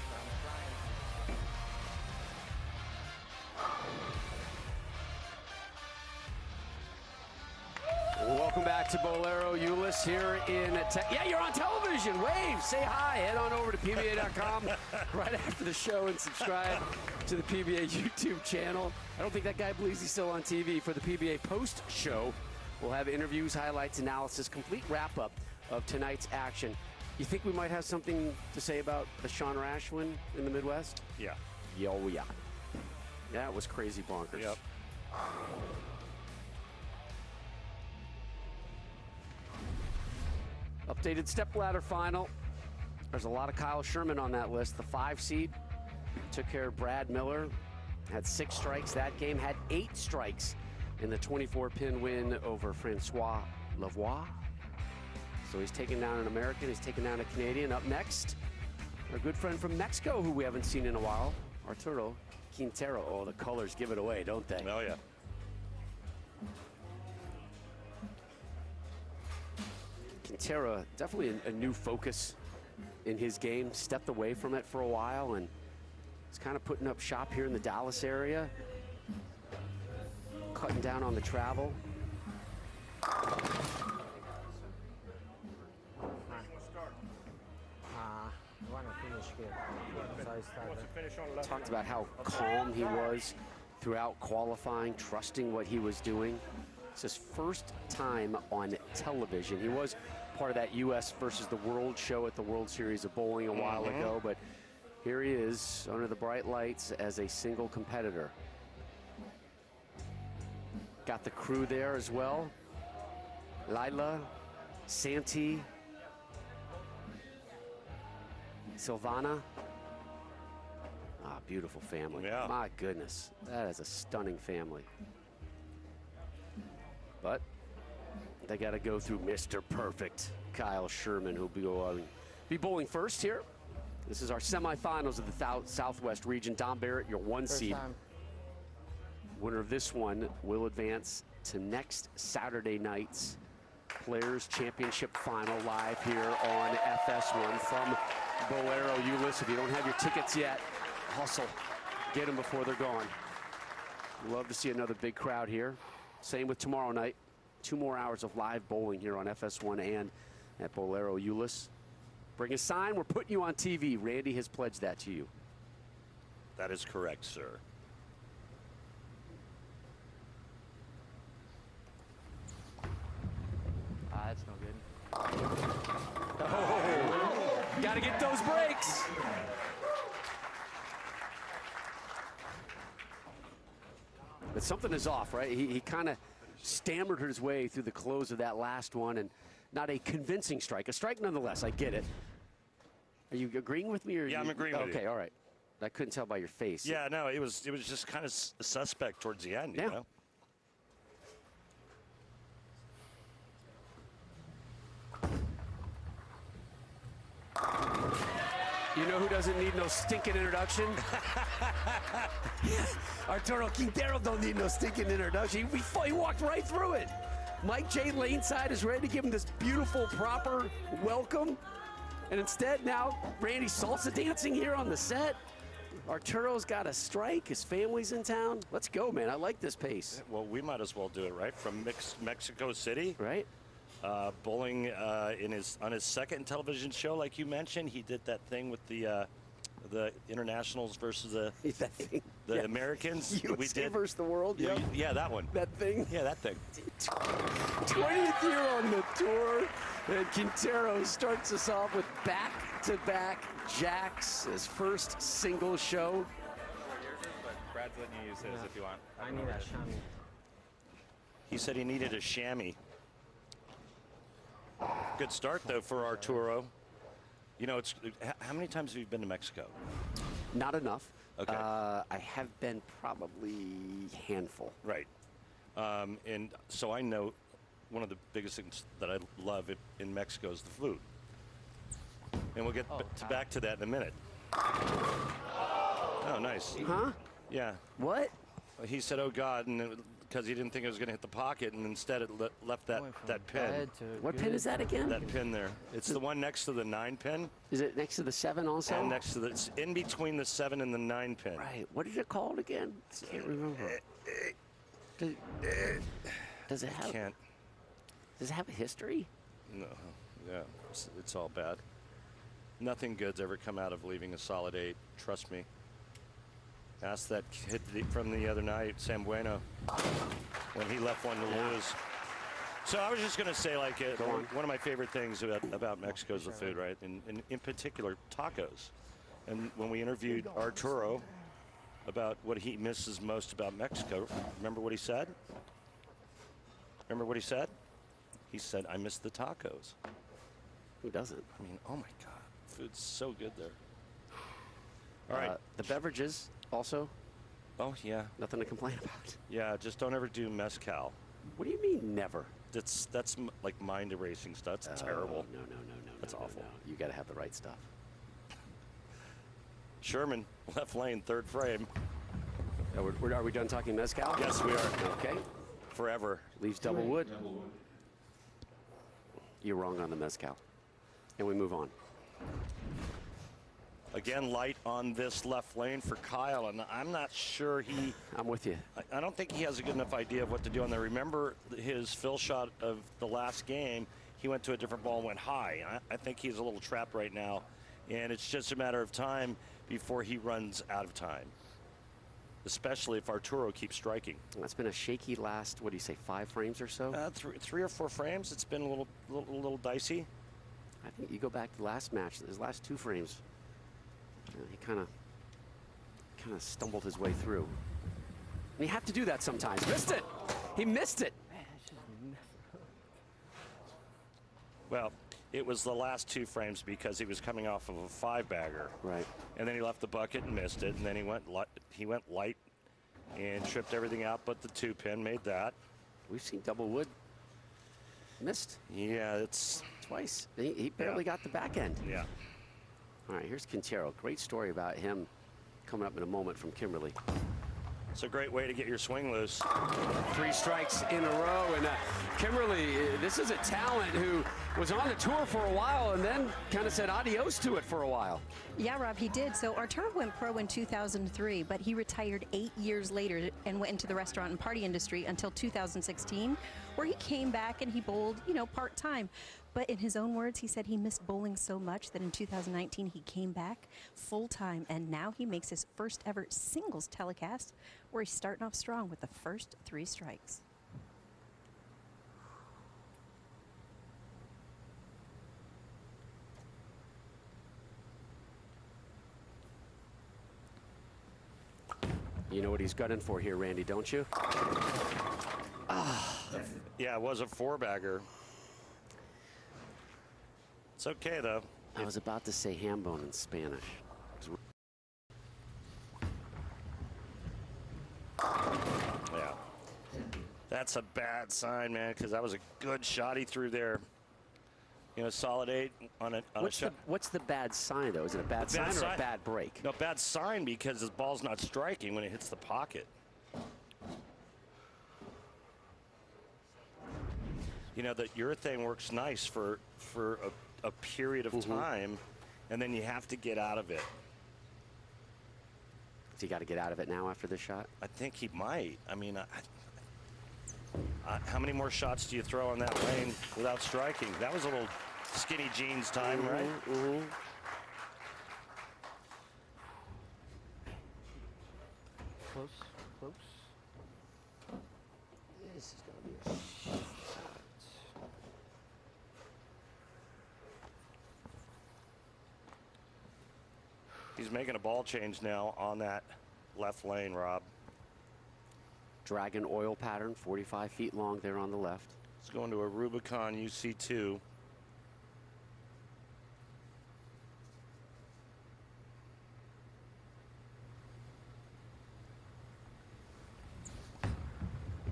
Welcome back to Bolero Euless here in yeah, you're on television. Wave, say hi. Head on over to PBA.com right after the show and subscribe to the PBA YouTube channel. I don't think that guy believes he's still on TV. For the PBA post show, we'll have interviews, highlights, analysis, complete wrap-up of tonight's action. You think we might have something to say about the Sean Rash win in the Midwest? Yeah. Yo, yeah. That was crazy bonkers. Yep. Updated stepladder final. There's a lot of Kyle Sherman on that list. The 5 seed took care of Brad Miller. Had 6 strikes that game. Had 8 strikes in the 24-pin win over Francois Lavoie. So he's taking down an American. He's taking down a Canadian. Up next, our good friend from Mexico, who we haven't seen in a while, Arturo Quintero. Oh, the colors give it away, don't they? Oh, yeah. Quintero, definitely a new focus in his game. Stepped away from it for a while and is kind of putting up shop here in the Dallas area. cutting down on the travel. Talked about how calm he was throughout qualifying, trusting what he was doing. It's his first time on television. He was part of that U.S. versus the World show at the World Series of Bowling a while ago, but here he is under the bright lights as a single competitor. Got the crew there as well. Lila, Santi, Silvana. Ah, beautiful family. Yeah. My goodness, that is a stunning family. But they got to go through Mr. Perfect, Kyle Sherman, who'll be bowling first here. This is our semifinals of the Southwest region. Don Barrett, your one First seed. time. Winner of this one will advance to next Saturday night's Players Championship Final live here on FS1 from Bolero Euless. If you don't have your tickets yet, hustle. Get them before they're gone. Love to see another big crowd here. Same with tomorrow night. 2 more hours of live bowling here on FS1 and at Bolero Euless. Bring a sign, we're putting you on TV. Randy has pledged that to you. That is correct, sir. That's no good. Oh, got to get those breaks. But something is off, right? He kind of stammered his way through the close of that last one, and not a convincing strike. A strike nonetheless, I get it. Are you agreeing with me? Or Yeah, I'm agreeing with you. Okay, all right. I couldn't tell by your face. Yeah, no, it was just kind of suspect towards the end, Yeah. you know? You know who doesn't need no stinking introduction? Arturo Quintero don't need no stinking introduction. He walked right through it. Mike J. Laneside is ready to give him this beautiful, proper welcome. And instead, now, Randy salsa dancing here on the set. Arturo's got a strike. His family's in town. Let's go, man. I like this pace. Well, we might as well do it, right? From Mexico City. Right? Bowling on his second television show, like you mentioned, he did that thing with the internationals versus the Yeah. Americans. USA we did versus the world. Yep. Yeah, that one. That thing. Yeah, that thing. 20th year on the tour. And Quintero starts us off with back-to-back jacks, his first single show. But Brad's letting you use his if you want. I need that chamois. He said he needed a chamois. Good start though for Arturo. You know, how many times have you been to Mexico? Not enough. Okay. I have been probably handful. Right. And so I know one of the biggest things that I love in Mexico is the food. And we'll get back to that in a minute. Oh, nice. Huh? Yeah. What? He said, "Oh God," and because he didn't think it was going to hit the pocket, and instead it left that pin. What pin is that again? That pin there. It's the one next to the 9 pin, Is it next to the 7 also? and next to it's in between the 7 and the 9 pin. Right. What is it called again? I can't remember. Does it have? Can't. Does it have a history? No. Yeah. It's all bad. Nothing good's ever come out of leaving a solid 8. Trust me. Ask that kid from the other night, Sam Bueno, when he left one to lose. So I was just going to say, like, one of my favorite things about Mexico is the food, right? And in particular, tacos. And when we interviewed Arturo about what he misses most about Mexico, remember what he said? Remember what he said? He said, "I miss the tacos." Who doesn't? I mean, oh my God, food's so good there. All right. The beverages also, Oh yeah, nothing to complain about. yeah. Just don't ever do mezcal. What do you mean never? That's like mind erasing stuff. That's terrible. No. That's awful. No. You got to have the right stuff. Sherman, left lane, third frame. Are we done talking mezcal? Yes, we are. Okay. Forever. Leaves double wood. You're wrong on the mezcal. And we move on. Again, light on this left lane for Kyle, and I'm not sure he. I'm with you. I don't think he has a good enough idea of what to do on there. Remember his fill shot of the last game? He went to a different ball and went high. I think he's a little trapped right now, and it's just a matter of time before he runs out of time, especially if Arturo keeps striking. That's been a shaky last, what do you say, 5 frames or so? Three or four frames. It's been a little dicey. I think you go back to the last match, his last 2 frames. He kind of stumbled his way through. And you have to do that sometimes. Missed it. He missed it. Well, it was the last 2 frames because he was coming off of a 5-bagger. Right. And then he left the bucket and missed it, and then he went light and tripped everything out but the 2-pin, made that. We've seen double wood missed. Yeah, it's twice. He barely got the back end. Yeah. All right, here's Quintero. Great story about him coming up in a moment from Kimberly. It's a great way to get your swing loose. 3 strikes in a row, and Kimberly, this is a talent who was on the tour for a while and then kind of said adios to it for a while. Yeah, Rob, he did. So Arturo went pro in 2003, but he retired 8 years later and went into the restaurant and party industry until 2016, where he came back and he bowled, part-time. But in his own words, he said he missed bowling so much that in 2019 he came back full-time, and now he makes his first ever singles telecast, where he's starting off strong with the first 3 strikes. You know what he's gunning for here, Randy, don't you? Yeah, it was a 4-bagger. It's okay, though. I was about to say ham bone in Spanish. Yeah. That's a bad sign, man, because that was a good shot he threw there. Solid 8 on a shot. What's the bad sign, though? Is it a bad sign or a bad break? No, bad sign because his ball's not striking when it hits the pocket. The urethane works nice for a period of time, and then you have to get out of it. So you got to get out of it now after this shot? I think he might. I mean, how many more shots do you throw on that lane without striking? That was a little skinny jeans time, right? Close. This is going to be a shot. He's making a ball change now on that left lane, Rob. Dragon oil pattern, 45 feet long there on the left. It's going to a Rubicon UC2.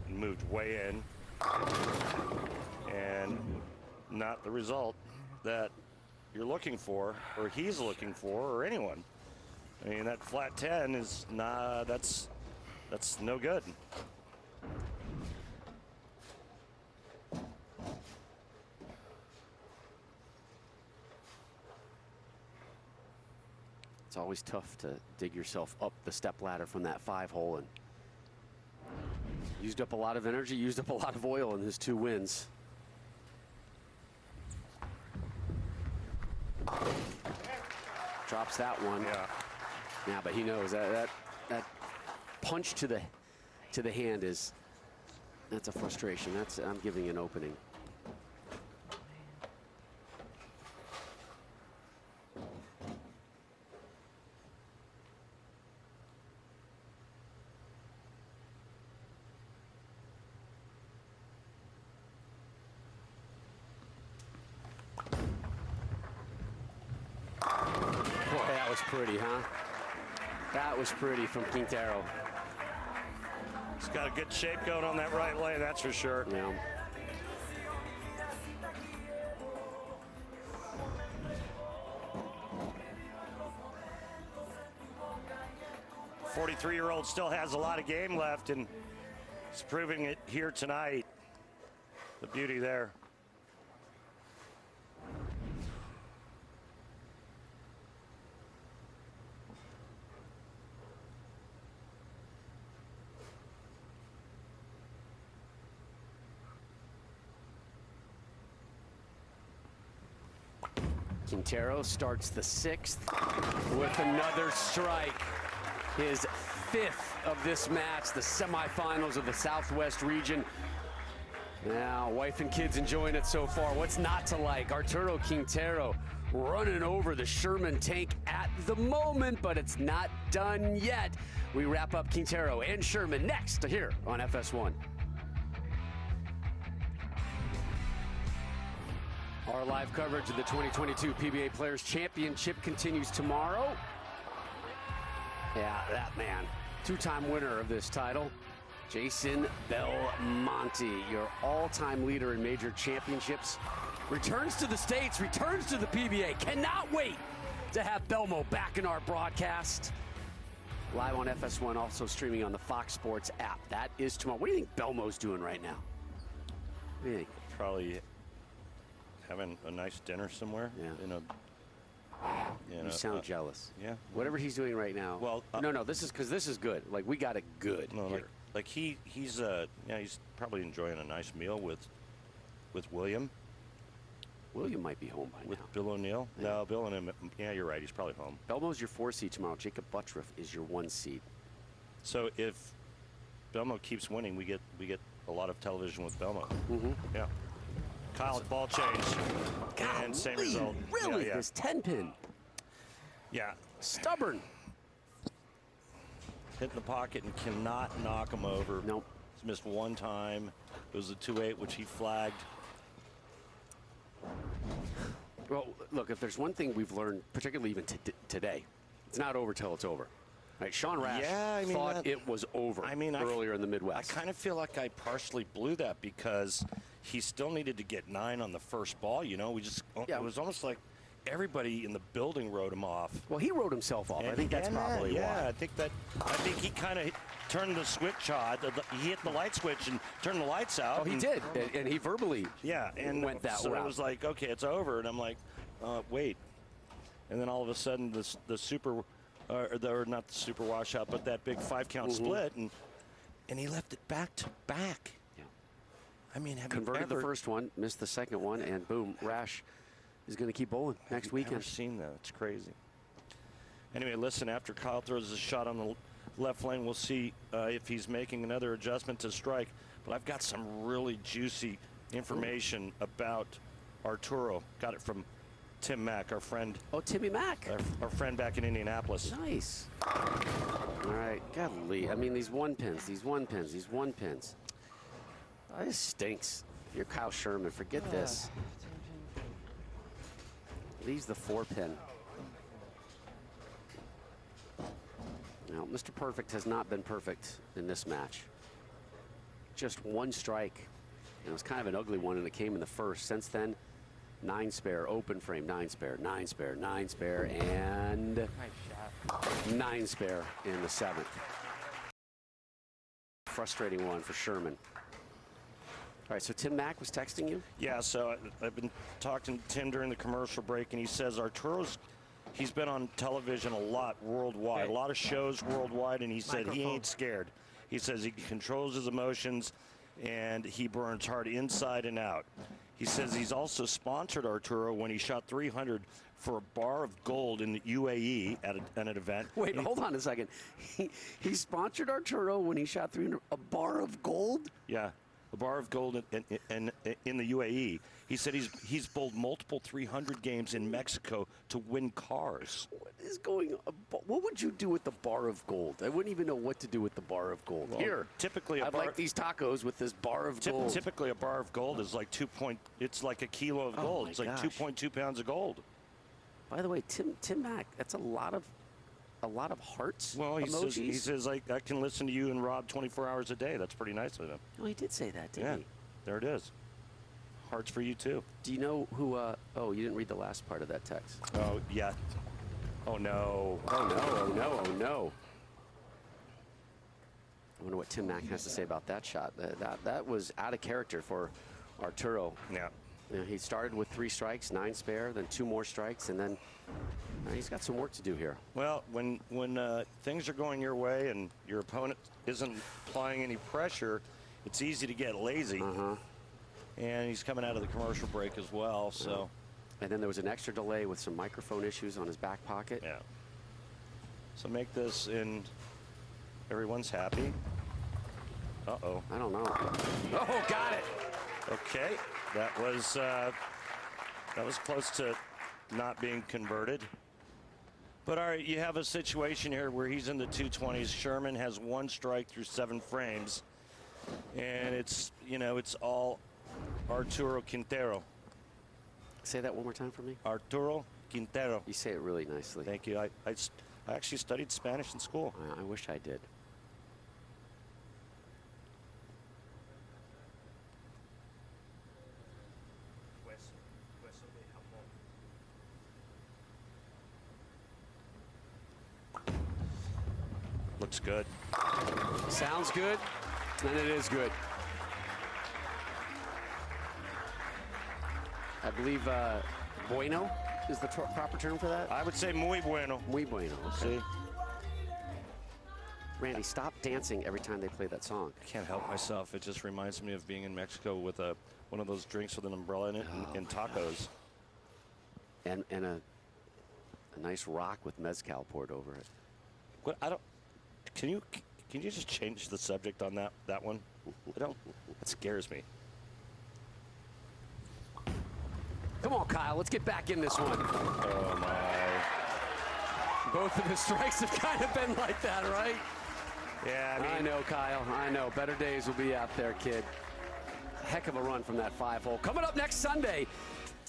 Moved way in, and not the result that you're looking for, or he's looking for, or anyone. I mean, that flat 10 is not, that's no good. It's always tough to dig yourself up the step ladder from that 5-hole, and used up a lot of energy, used up a lot of oil in his 2 wins. Drops that one. Yeah, but he knows that punch to the hand that's a frustration. I'm giving an opening. That was pretty, huh? That was pretty from Quintero. He's got a good shape going on that right lane, that's for sure. Yeah. The 43-year-old still has a lot of game left, and he's proving it here tonight. The beauty there. Quintero starts the 6th with another strike. His 5th of this match, the semifinals of the Southwest region. Now, wife and kids enjoying it so far. What's not to like? Arturo Quintero running over the Sherman tank at the moment, but it's not done yet. We wrap up Quintero and Sherman next here on FS1. Our live coverage of the 2022 PBA Players Championship continues tomorrow. Yeah, that man, two-time winner of this title, Jason Belmonte, your all-time leader in major championships, returns to the States, returns to the PBA. Cannot wait to have Belmo back in our broadcast. Live on FS1, also streaming on the Fox Sports app. That is tomorrow. What do you think Belmo's doing right now? What do you think? Probably having a nice dinner somewhere. Yeah. You sound jealous. Yeah. Whatever he's doing right now. Well, no, this is because this is good. Like, we got it good. No, here. like he's probably enjoying a nice meal with William. William might be home by With now. Bill O'Neill? Yeah. No, Bill and him. Yeah, you're right. He's probably home. Belmo's your 4 seed tomorrow. Jacob Buttriff is your 1 seed. So if Belmo keeps winning, we get a lot of television with Belmo. Mm-hmm. Yeah. Kyle, ball change. And same result. Really? Yeah. His 10-pin. Yeah. Stubborn. Hit in the pocket and cannot knock him over. Nope. He's missed one time. It was a 2-8, which he flagged. Well, look, if there's one thing we've learned, particularly even today, it's not over till it's over. Right? Sean Rash thought it was over earlier in the Midwest. I kind of feel like I partially blew that because he still needed to get 9 on the first ball. It was almost like everybody in the building wrote him off. Well, he wrote himself off. I think that's probably why. I think he kind of turned the switch on. He hit the light switch and turned the lights out. Oh, he did, and he verbally went that so route. it was like, okay, it's over, and I'm like, wait. And then all of a sudden, the super, or not the super washout, but that big 5-count split, and he left it back to back. Yeah. I mean, have converted you the first one, missed the second one, and boom, Rash is going to keep bowling next weekend. I've never seen that. It's crazy. Anyway, listen, after Kyle throws a shot on the left lane, we'll see if he's making another adjustment to strike. But I've got some really juicy information about Arturo. Got it from Tim Mack, our friend. Oh, Timmy Mack. Our friend back in Indianapolis. Nice. All right, golly. I mean, these 1-pins. Oh, this stinks. You're Kyle Sherman. Forget this. Leaves the 4-pin. Now, Mr. Perfect has not been perfect in this match. Just 1 strike. And it was kind of an ugly one, and it came in the first. Since then, 9 spare, open frame, 9 spare, 9 spare, 9 spare, and 9 spare in the 7th. Frustrating one for Sherman. All right, so Tim Mack was texting you? Yeah, so I've been talking to Tim during the commercial break, and he says he's been on television a lot worldwide, a lot of shows worldwide, and he said he ain't scared. He says he controls his emotions, and he burns hard inside and out. He says he's also sponsored Arturo when he shot 300 for a bar of gold in the UAE at an event. Wait, hold on a second. He sponsored Arturo when he shot 300, a bar of gold? Yeah. A bar of gold in the UAE. He said he's bowled multiple 300 games in Mexico to win cars. What is going on? What would you do with the bar of gold? I wouldn't even know what to do with the bar of gold. Well, Here, typically I'd like these tacos with this bar of gold. Typically, a bar of gold is like it's like a kilo of gold. It's like 2.2 pounds of gold. By the way, Tim Mack, that's a lot of hearts. Well, he emojis. says I can listen to you and Rob 24 hours a day. That's pretty nice of him. Oh, he did say that, didn't he? There it is. Hearts for you too. Do you know who? Oh, you didn't read the last part of that text. Oh yeah. Oh no. Oh no. Oh no. Oh no. I wonder what Tim Mack has to say about that shot. That was out of character for Arturo. Yeah. You know, he started with 3 strikes, 9 spare, then 2 more strikes, and then he's got some work to do here. Well, when things are going your way and your opponent isn't applying any pressure, it's easy to get lazy. And he's coming out of the commercial break as well, so And then there was an extra delay with some microphone issues on his back pocket. Yeah. So make this in. Everyone's happy. Uh-oh. I don't know. Oh, got it. Okay. That was close to not being converted. But all right, you have a situation here where he's in the 220s. Sherman has 1 strike through 7 frames. And it's, it's all Arturo Quintero. Say that one more time for me. Arturo Quintero. You say it really nicely. Thank you. I actually studied Spanish in school. I wish I did. Looks good. Sounds good, and it is good. I believe bueno is the proper term for that? I would say muy bueno. Muy bueno. Okay. See? Randy, stop dancing every time they play that song. I can't help myself. It just reminds me of being in Mexico with one of those drinks with an umbrella in it and tacos. And a nice rock with mezcal poured over it. What I don't. Can you just change the subject on that one? I don't. That scares me. Come on, Kyle. Let's get back in this one. Oh my. Both of his strikes have kind of been like that, right? Yeah, I know, Kyle. I know. Better days will be out there, kid. Heck of a run from that 5-hole. Coming up next Sunday.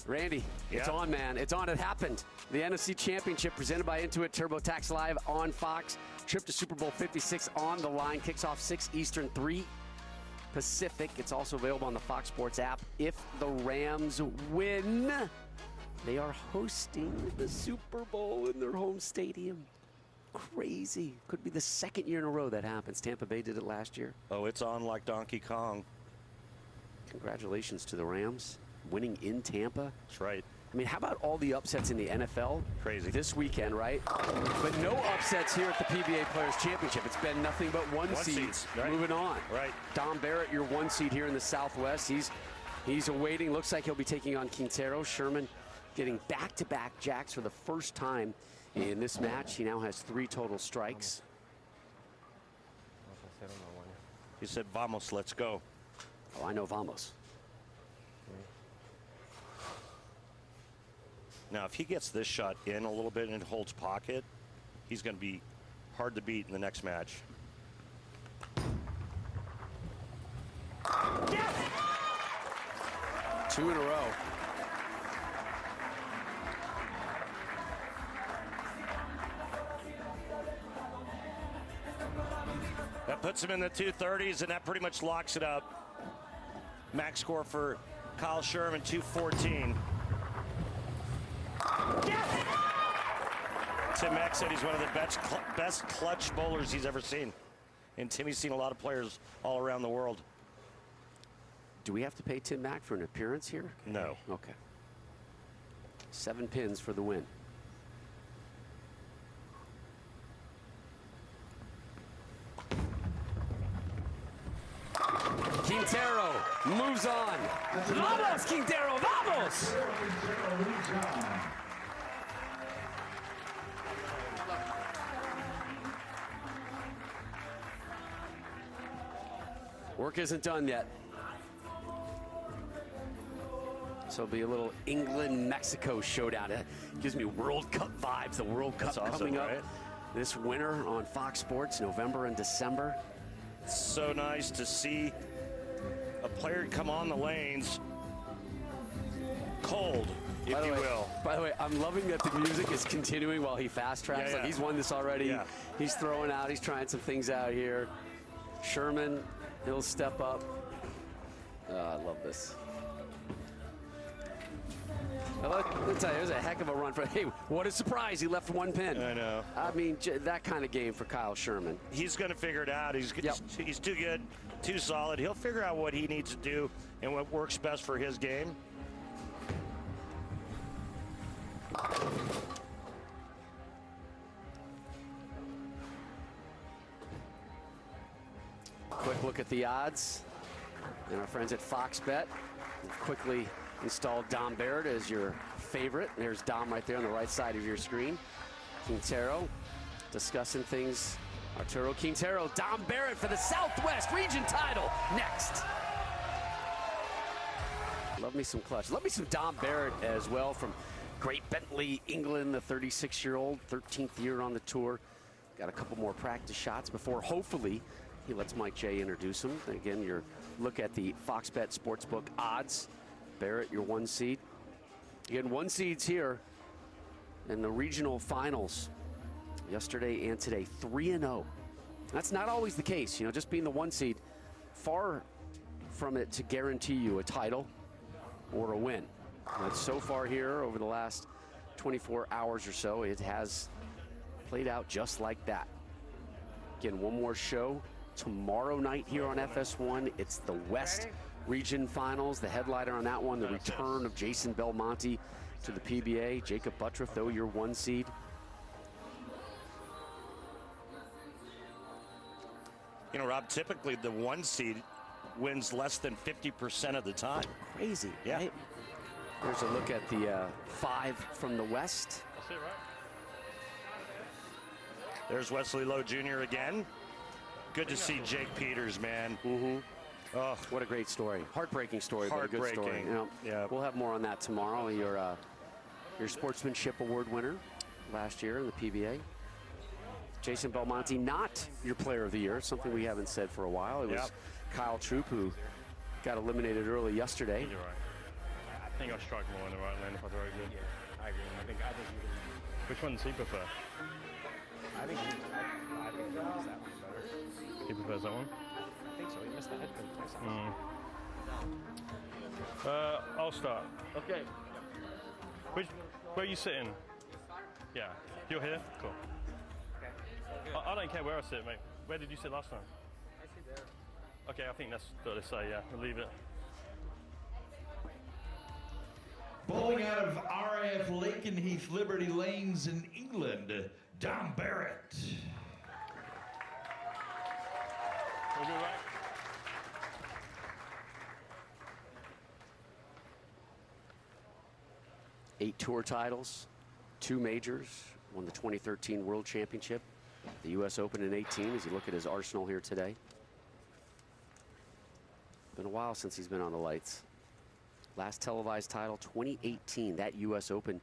Randy, it's on, man. It's on. It happened. The NFC Championship presented by Intuit TurboTax Live on Fox. Trip to Super Bowl 56 on the line. Kicks off 6 Eastern, 3 Pacific. It's also available on the Fox Sports app. If the Rams win, they are hosting the Super Bowl in their home stadium. Crazy. Could be the 2nd year in a row that happens. Tampa Bay did it last year. Oh, it's on like Donkey Kong. Congratulations to the Rams. Winning in Tampa. That's right. I mean, how about all the upsets in the NFL? Crazy. This weekend, right? But no upsets here at the PBA Players Championship. It's been nothing but one seeds. Right. Moving on. Right. Dom Barrett, your 1 seed here in the Southwest. He's awaiting. Looks like he'll be taking on Quintero. Sherman getting back-to-back jacks for the first time in this match. He now has 3 total strikes. He said, "Vamos, let's go." Oh, I know vamos. Now, if he gets this shot in a little bit and holds pocket, he's going to be hard to beat in the next match. Yes! 2 in a row. That puts him in the 230s, and that pretty much locks it up. Max score for Kyle Sherman, 214. Yes! Tim Mack said he's one of the best clutch bowlers he's ever seen. And Timmy's seen a lot of players all around the world. Do we have to pay Tim Mack for an appearance here? No. Okay. 7 pins for the win. Quintero moves on. Vamos, Quintero, vamos! Work isn't done yet. So it'll be a little England-Mexico showdown. It gives me World Cup vibes. The World Cup awesome, coming up right? this winter on Fox Sports, November and December. So nice to see a player come on the lanes cold, if you will. By the way, I'm loving that the music is continuing while he fast tracks. Yeah, Like he's won this already. Yeah. He's throwing out. He's trying some things out here. Sherman, he'll step up. I love this. Let me tell you, it was a heck of a run for. Hey, what a surprise! He left 1 pin. I know. I mean, that kind of game for Kyle Sherman. He's going to figure it out. He's too good, too solid. He'll figure out what he needs to do and what works best for his game. Quick look at the odds. And our friends at Fox Bet have quickly installed Dom Barrett as your favorite. There's Dom right there on the right side of your screen. Quintero discussing things. Arturo Quintero, Dom Barrett for the Southwest Region title next. Love me some clutch. Love me some Dom Barrett as well from Great Bentley, England, the 36-year-old, 13th year on the tour. Got a couple more practice shots before hopefully he lets Mike J introduce him. Again, your look at the Fox Bet Sportsbook odds. Barrett, your 1 seed. Again, 1 seeds here in the regional finals. Yesterday and today, 3-0. That's not always the case, you know, just being the 1 seed, far from it to guarantee you a title or a win. But so far here, over the last 24 hours or so, it has played out just like that. Again, one more show tomorrow night here on FS1. It's the West Region Finals. The headliner on that one, the return of Jason Belmonte to the PBA. Jacob Buttriff, though, your 1 seed. You know, Rob, typically the 1 seed wins less than 50% of the time. Crazy, yeah. Right? There's a look at the 5 from the West. That's it, right? There's Wesley Lowe Jr. again. Good to see Jake Peters, man. Mm-hmm. Oh, what a great story. Heartbreaking story, but a good story. Heartbreaking. You know, Yeah. We'll have more on that tomorrow. Your Sportsmanship Award winner last year in the PBA. Jason Belmonte, not your player of the year, something we haven't said for a while. It was Kyle Troop, who got eliminated early yesterday. You're right. I think I strike more in the right lane if I throw it good. Yeah, I agree. I think Which one does he prefer? I think he likes that one better. He prefers that one? I think so. He missed the head twice. I'll start. Okay. Where are you sitting? Yeah. You're here? Cool. I don't care where I sit, mate. Where did you sit last time? I sit there. Okay, I think that's what they say, yeah. We'll leave it. Bowling out of RF Lakenheath Liberty Lanes in England, Dom Barrett. We'll be right. Eight tour titles, 2 majors, won the 2013 World Championship, the U.S. Open in 18, as you look at his arsenal here today. Been a while since he's been on the lights. Last televised title, 2018, that U.S. Open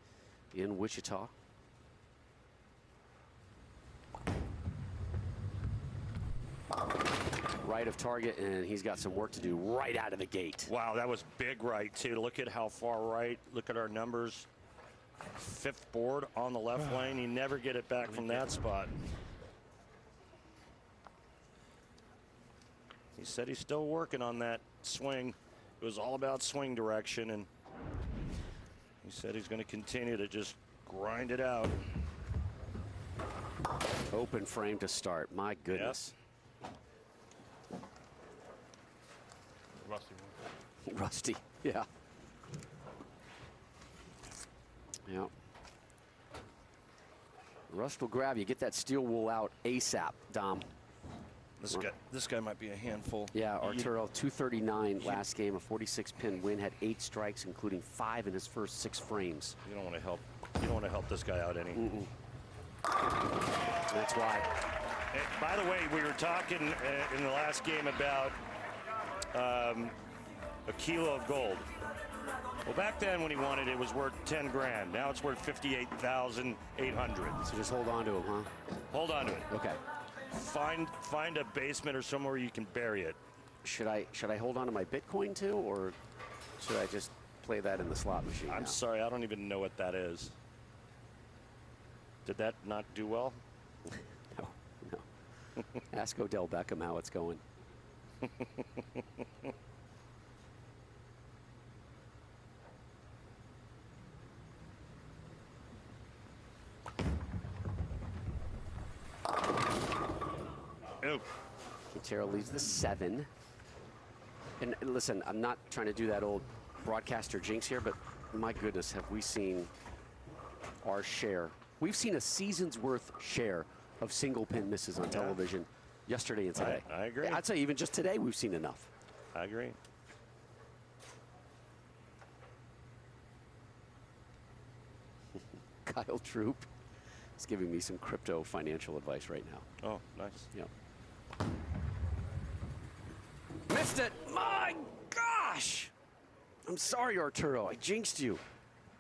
in Wichita. Right of target, and he's got some work to do right out of the gate. Wow, that was big right, too. Look at how far right. Look at our numbers. 5th board on the left lane. You never get it back from that spot. He said he's still working on that swing. It was all about swing direction, and he said he's going to continue to just grind it out. Open frame to start. My goodness. Rusty one. Rusty, yeah. Yeah. Rust will grab you. Get that steel wool out ASAP, Dom. This guy might be a handful. Yeah, Arturo, 239 last game, a 46-pin win, had 8 strikes, including 5 in his first 6 frames. You don't want to help. You don't want to help this guy out any. That's why. And by the way, we were talking in the last game about a kilo of gold. Well, back then when he won it, it was worth 10 grand. Now it's worth 58,800. So just hold on to him, huh? Hold on to it. Okay. Find a basement or somewhere you can bury it. Should I hold on to my Bitcoin too, or should I just play that in the slot machine? I'm sorry, I don't even know what that is. Did that not do well? No. Ask Odell Beckham how it's going. Oh. Quintero leaves the 7. And listen, I'm not trying to do that old broadcaster jinx here, but my goodness, have we seen our share. We've seen a season's worth share of single pin misses on television yesterday and today. I agree. I'd say even just today we've seen enough. I agree. Kyle Troop is giving me some crypto financial advice right now. Oh, nice. Yep. Missed it. My gosh. I'm sorry, Arturo. I jinxed you.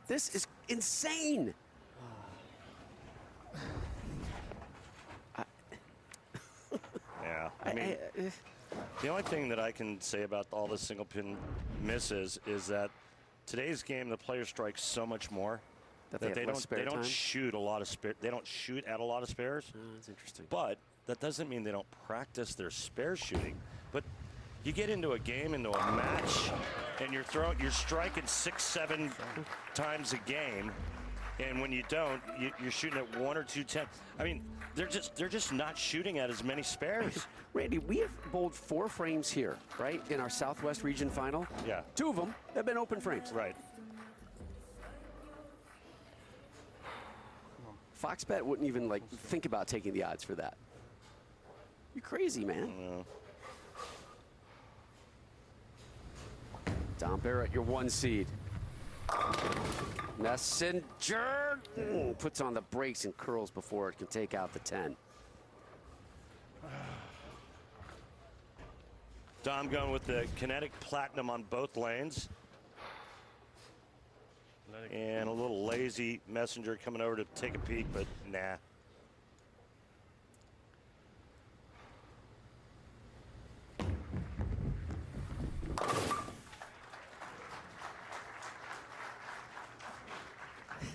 This is insane. Yeah. I mean, the only thing that I can say about all the single pin misses is that today's game, the players strike so much more That that they have less spare don't time? shoot a lot of spare. They don't shoot at a lot of spares. Oh, that's interesting. But that doesn't mean they don't practice their spare shooting. But you get into a game, into a match, and you're striking 6-7 times a game, and when you don't, you're shooting at 1 or 2 10. I mean, they're just not shooting at as many spares. Randy, we have bowled 4 frames here, right, in our Southwest Region Final. Yeah. 2 of them have been open frames. Right. FoxBet wouldn't even like think about taking the odds for that. You crazy, man. Dom Barrett, your 1 seed. Messenger puts on the brakes and curls before it can take out the 10. Dom going with the kinetic platinum on both lanes. And a little lazy Messenger coming over to take a peek, but nah. I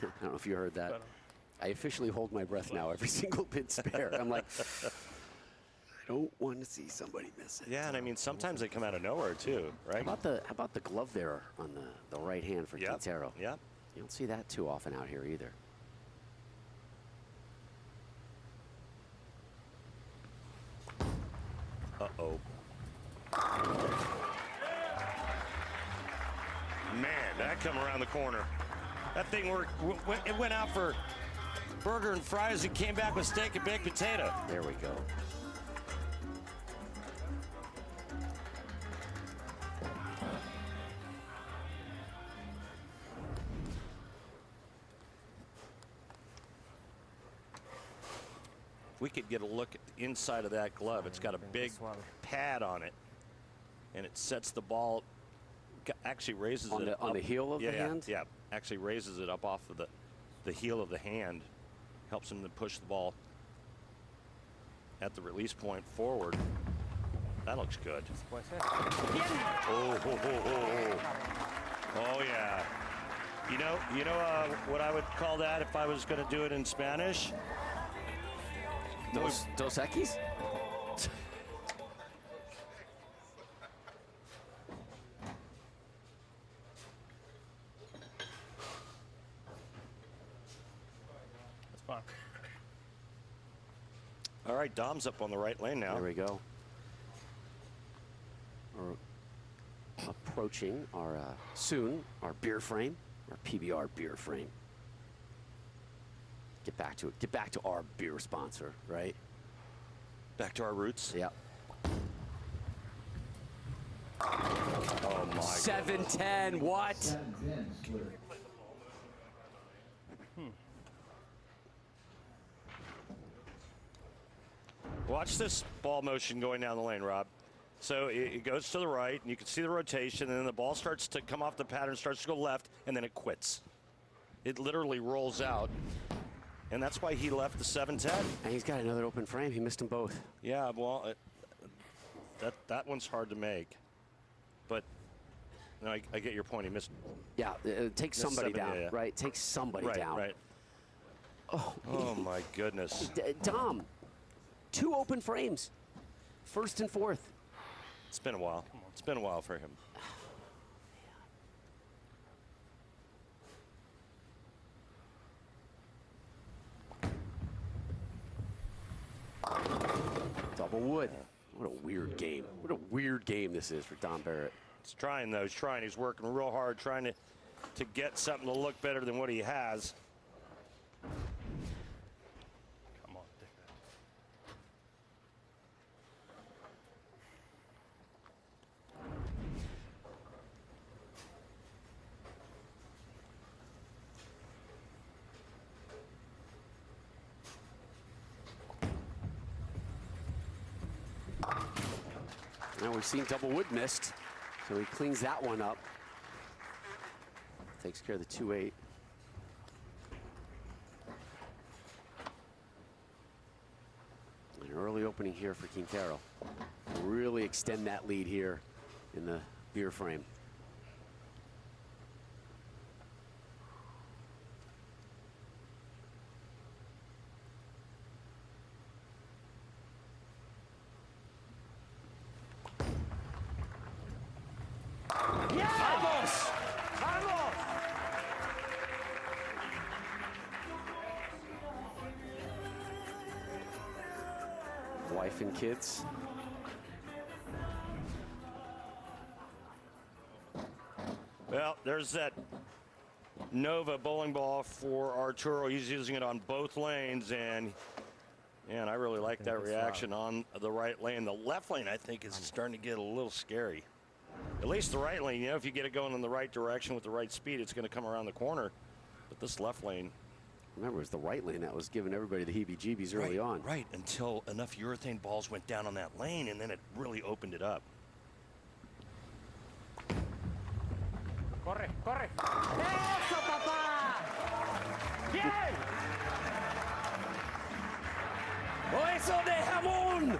don't know if you heard that. I officially hold my breath now every single bid spare. I'm like, I don't want to see somebody miss it. Yeah, and I mean, sometimes they come out of nowhere too, right? How about the glove there on the right hand for Quintero? Yep. You don't see that too often out here either. Uh-oh. Man, that come around the corner. That thing it went out for burger and fries and came back with steak and baked potato. There we go. We could get a look at the inside of that glove. It's got a big pad on it, and it sets the ball, actually raises on it the, up. on the heel of the hand? Yeah, actually raises it up off of the heel of the hand. Helps him to push the ball at the release point forward. That looks good. Oh yeah. You know what I would call that if I was going to do it in Spanish? Dos Equis? That's fine. All right, Dom's up on the right lane now. There we go. We're approaching our soon our beer frame, our PBR beer frame. Get back to it. Get back to our beer sponsor, right? Back to our roots. Yep. Oh my. 7-10. What? Watch this ball motion going down the lane, Rob. So it goes to the right, and you can see the rotation, and then the ball starts to come off the pattern, starts to go left, and then it quits. It literally rolls out, and that's why he left the 7-10. And he's got another open frame. He missed them both. Yeah, well, that one's hard to make. But no, I get your point. He missed. Yeah, take somebody down, right? Take somebody down. Right. Oh my goodness. Dom, 2 open frames, first and fourth. It's been a while. It's been a while for him. Double wood. What a weird game. What a weird game this is for Dom Barrett. He's trying, though. He's trying. He's working real hard, trying to get something to look better than what he has. Come on, take that. Now we've seen double wood missed, so he cleans that one up. Takes care of the 2-8. An early opening here for Quintero. Really extend that lead here in the beer frame. Wife and kids. Well, there's that Nova bowling ball for Arturo. He's using it on both lanes, and I really like that reaction on the right lane. The left lane, I think, is starting to get a little scary. At least the right lane, if you get it going in the right direction with the right speed, it's going to come around the corner. But this left lane. Remember, it was the right lane that was giving everybody the heebie-jeebies early on. Right, until enough urethane balls went down on that lane, and then it really opened it up. Corre, corre. Eso, papá. Bien. ¡Eso de jamón!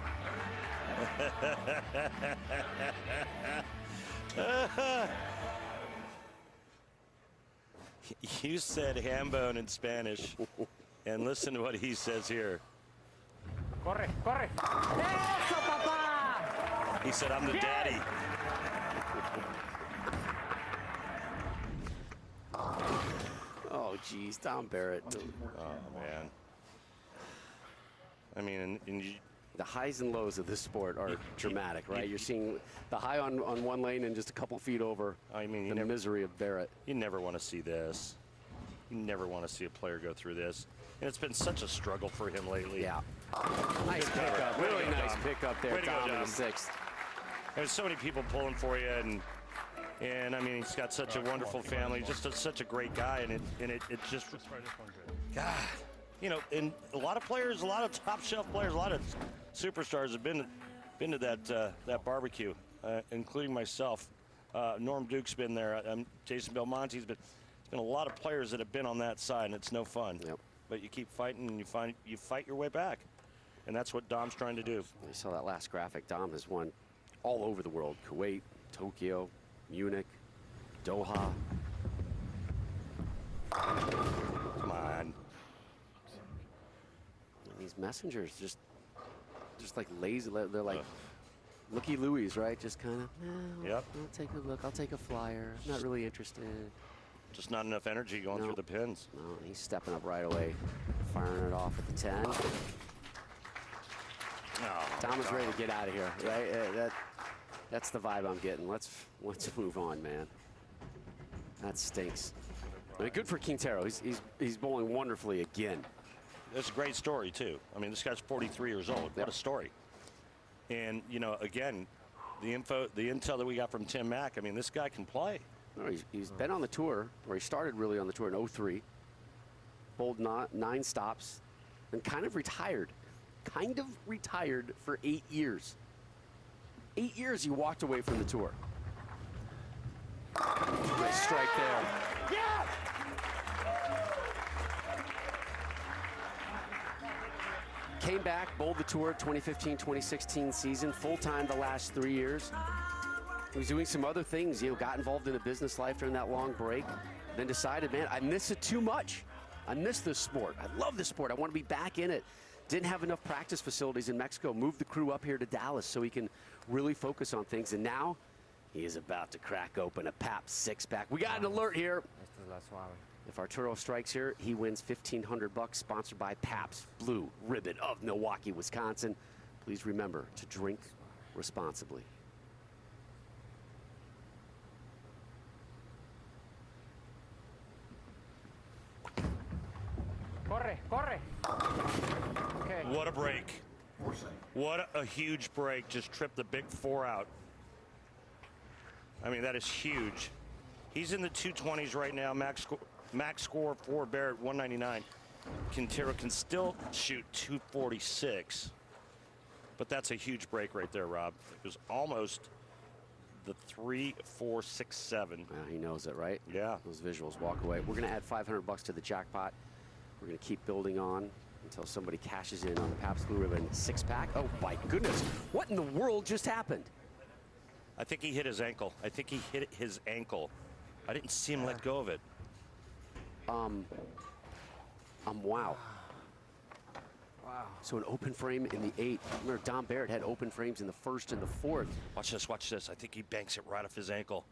You said ham bone in Spanish, and listen to what he says here. Corre, corre. Eso, papá. He said, I'm the daddy. Oh, geez, Tom Barrett. Oh, man. I mean, the highs and lows of this sport are dramatic, right? You're seeing the high on one lane and just a couple feet over. I mean, the misery of Barrett. You never want to see this. You never want to see a player go through this. And it's been such a struggle for him lately. Yeah. Nice pickup. Really nice pickup there, Tom, in the 6th. There's so many people pulling for you, and I mean, he's got such a wonderful family, just such a great guy, and it just, God, and a lot of players, a lot of top shelf players, a lot of superstars have been to that barbecue, including myself. Norm Duke's been there. Jason Belmonte's been. There's been a lot of players that have been on that side, and it's no fun. Yep. But you keep fighting, and you fight your way back, and that's what Dom's trying to do. You saw that last graphic. Dom has won all over the world: Kuwait, Tokyo, Munich, Doha. Come on. And these messengers just like lazy. They're like looky Louis, right? Just kind of. Yep. I'll take a look. I'll take a flyer. Not really interested. Just not enough energy going through the pins. No, he's stepping up right away, firing it off at the 10. Tom is ready to get out of here, right? That's the vibe I'm getting. Let's move on, man. That stinks. I mean, good for Quintero. He's bowling wonderfully again. It's a great story too. I mean, this guy's 43 years old. What a story. And again, the intel that we got from Tim Mack. I mean, this guy can play. No, he's been on the tour, or he started really on the tour in 03. Bowled 9 stops, and kind of retired for 8 years. 8 years he walked away from the tour. Nice strike there. Yeah. Came back, bowled the tour 2015-2016 season, full-time the last 3 years. He was doing some other things, got involved in a business life during that long break, then decided, man, I miss it too much. I miss this sport. I love this sport. I want to be back in it. Didn't have enough practice facilities in Mexico. Moved the crew up here to Dallas so he can really focus on things. And now he is about to crack open a Pabst 6-pack. We got an alert here. If Arturo strikes here, he wins $1,500, sponsored by Pabst Blue Ribbon of Milwaukee, Wisconsin. Please remember to drink responsibly. Corre, corre. Okay. What a break. What a huge break. Just tripped the big 4 out. I mean, that is huge. He's in the 220s right now. Max score for Barrett, 199. Quintero can still shoot 246. But that's a huge break right there, Rob. It was almost the 3, 4, 6, 7. He knows it, right? Yeah. Those visuals walk away. We're going to add $500 to the jackpot. We're going to keep building on until somebody cashes in on the Pabst Blue Ribbon 6-pack. Oh, my goodness. What in the world just happened? I think he hit his ankle. I think he hit his ankle. I didn't see him let go of it. Wow. Wow. So an open frame in the 8th. Remember, Dom Barrett had open frames in the 1st and the 4th. Watch this, watch this. I think he banks it right off his ankle.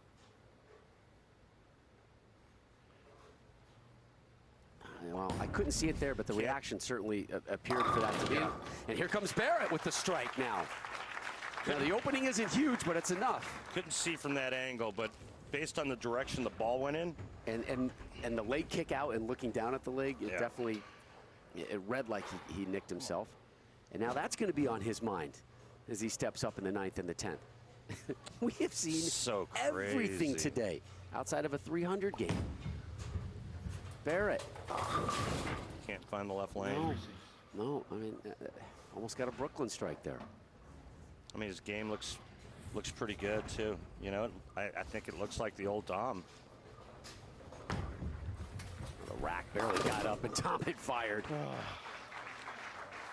Well, I couldn't see it there, but the reaction certainly appeared for that to be. And here comes Barrett with the strike now. Now, the opening isn't huge, but it's enough. Couldn't see from that angle, but based on the direction the ball went in. And the leg kick out and looking down at the leg, it definitely, it read like he nicked himself. And now that's going to be on his mind as he steps up in the 9th and the 10th. We have seen everything today outside of a 300 game. Barrett. Can't find the left lane. No, I mean, almost got a Brooklyn strike there. I mean, his game looks pretty good, too. You know, I think it looks like the old Dom. The rack barely got up, and Dom had fired.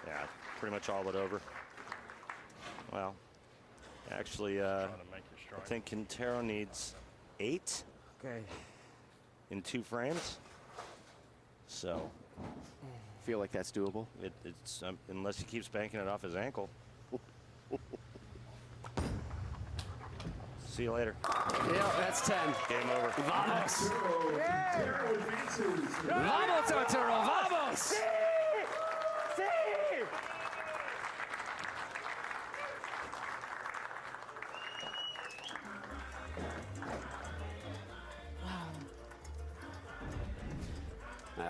Yeah, pretty much all but over. Well, actually, I think Quintero needs 8 in 2 frames. So, feel like that's doable? It's unless he keeps banking it off his ankle. See you later. Yeah, that's 10. Game over. Vamos! Vamos, Arturo! Vamos!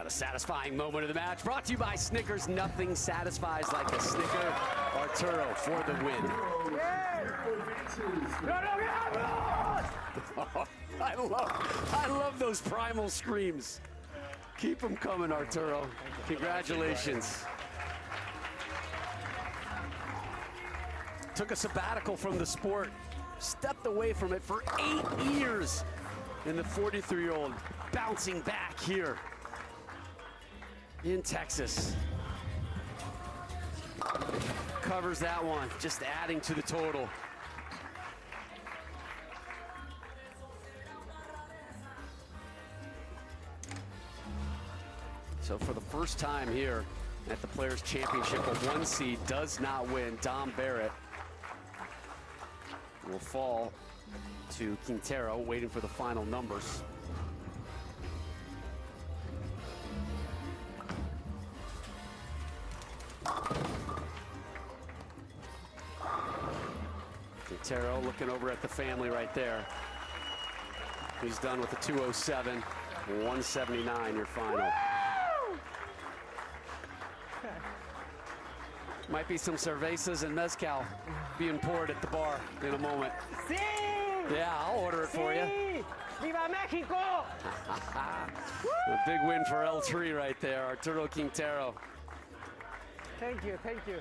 A satisfying moment of the match brought to you by Snickers. Nothing satisfies like a Snicker. Arturo for the win. I love those primal screams. Keep them coming, Arturo. Congratulations. Took a sabbatical from the sport, stepped away from it for 8 years. And the 43-year-old bouncing back here in Texas. Covers that one, just adding to the total. So for the first time here at the Players' Championship, a 1 seed does not win. Dom Barrett will fall to Quintero, waiting for the final numbers. Quintero looking over at the family right there. He's done with a 207, 179 your final. Might be some cervezas and mezcal being poured at the bar in a moment. Sí! Yeah, I'll order it for you. Viva Mexico! A big win for L3 right there, Arturo Quintero. Thank you, thank you.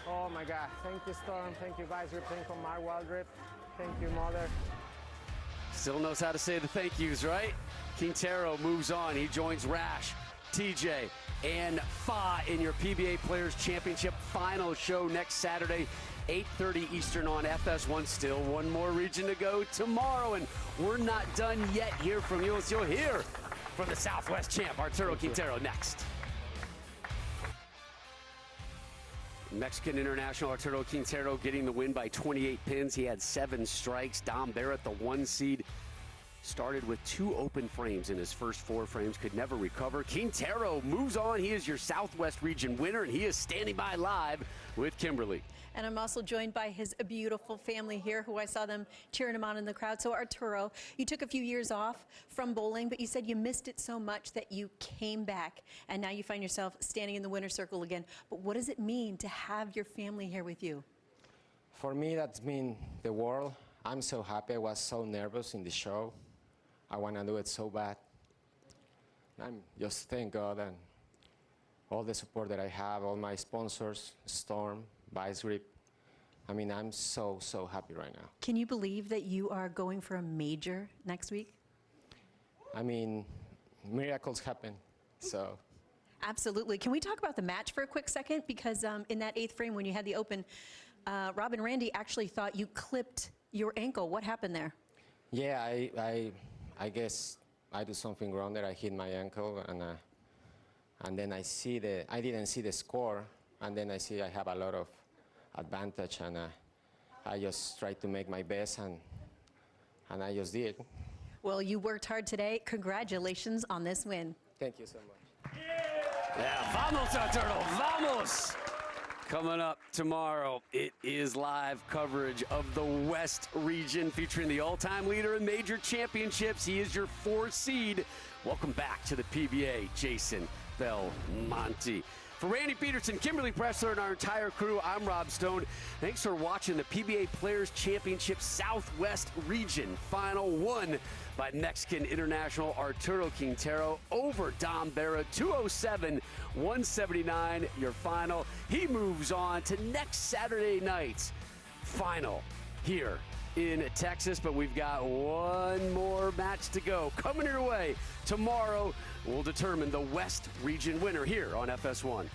Oh my God, thank you, Storm. Thank you, guys. We're playing from my wild rip. Thank you, Mother. Still knows how to say the thank yous, right? Quintero moves on. He joins Rash, TJ, and Fa in your PBA Players Championship final show next Saturday, 8:30 Eastern on FS1. Still one more region to go tomorrow, and we're not done yet. Hear from you as you'll hear from the Southwest champ, Arturo Quintero, next. Mexican international Arturo Quintero getting the win by 28 pins. He had 7 strikes. Dom Barrett, the 1 seed, started with 2 open frames in his first 4 frames, could never recover. Quintero moves on. He is your Southwest region winner, and he is standing by live with Kimberly. And I'm also joined by his beautiful family here, who I saw them cheering him on in the crowd. So Arturo, you took a few years off from bowling, but you said you missed it so much that you came back, and now you find yourself standing in the winner's circle again. But what does it mean to have your family here with you? For me, that's mean the world. I'm so happy. I was so nervous in the show. I want to do it so bad. I'm just thank God and all the support that I have, all my sponsors, Storm, Vice Grip, I mean, I'm so happy right now. Can you believe that you are going for a major next week? I mean, miracles happen, so. Absolutely. Can we talk about the match for a quick second? Because in that 8th frame when you had the open, Rob and Randy actually thought you clipped your ankle. What happened there? Yeah, I guess I do something wrong there. I hit my ankle, and then I didn't see the score, and then I see I have a lot of advantage, and I just tried to make my best, and I just did. Well, you worked hard today. Congratulations on this win. Thank you so much. Yeah, vamos, Arturo, vamos! Coming up tomorrow, it is live coverage of the West region featuring the all-time leader in major championships. He is your 4th seed. Welcome back to the PBA, Jason Belmonte. For Randy Peterson, Kimberly Pressler, and our entire crew, I'm Rob Stone. Thanks for watching the PBA Players Championship Southwest Region Final, won by Mexican international Arturo Quintero over Dom Barra, 207-179, your final. He moves on to next Saturday night's final here in Texas, but we've got one more match to go. Coming your way tomorrow, we'll determine the West region winner here on FS1.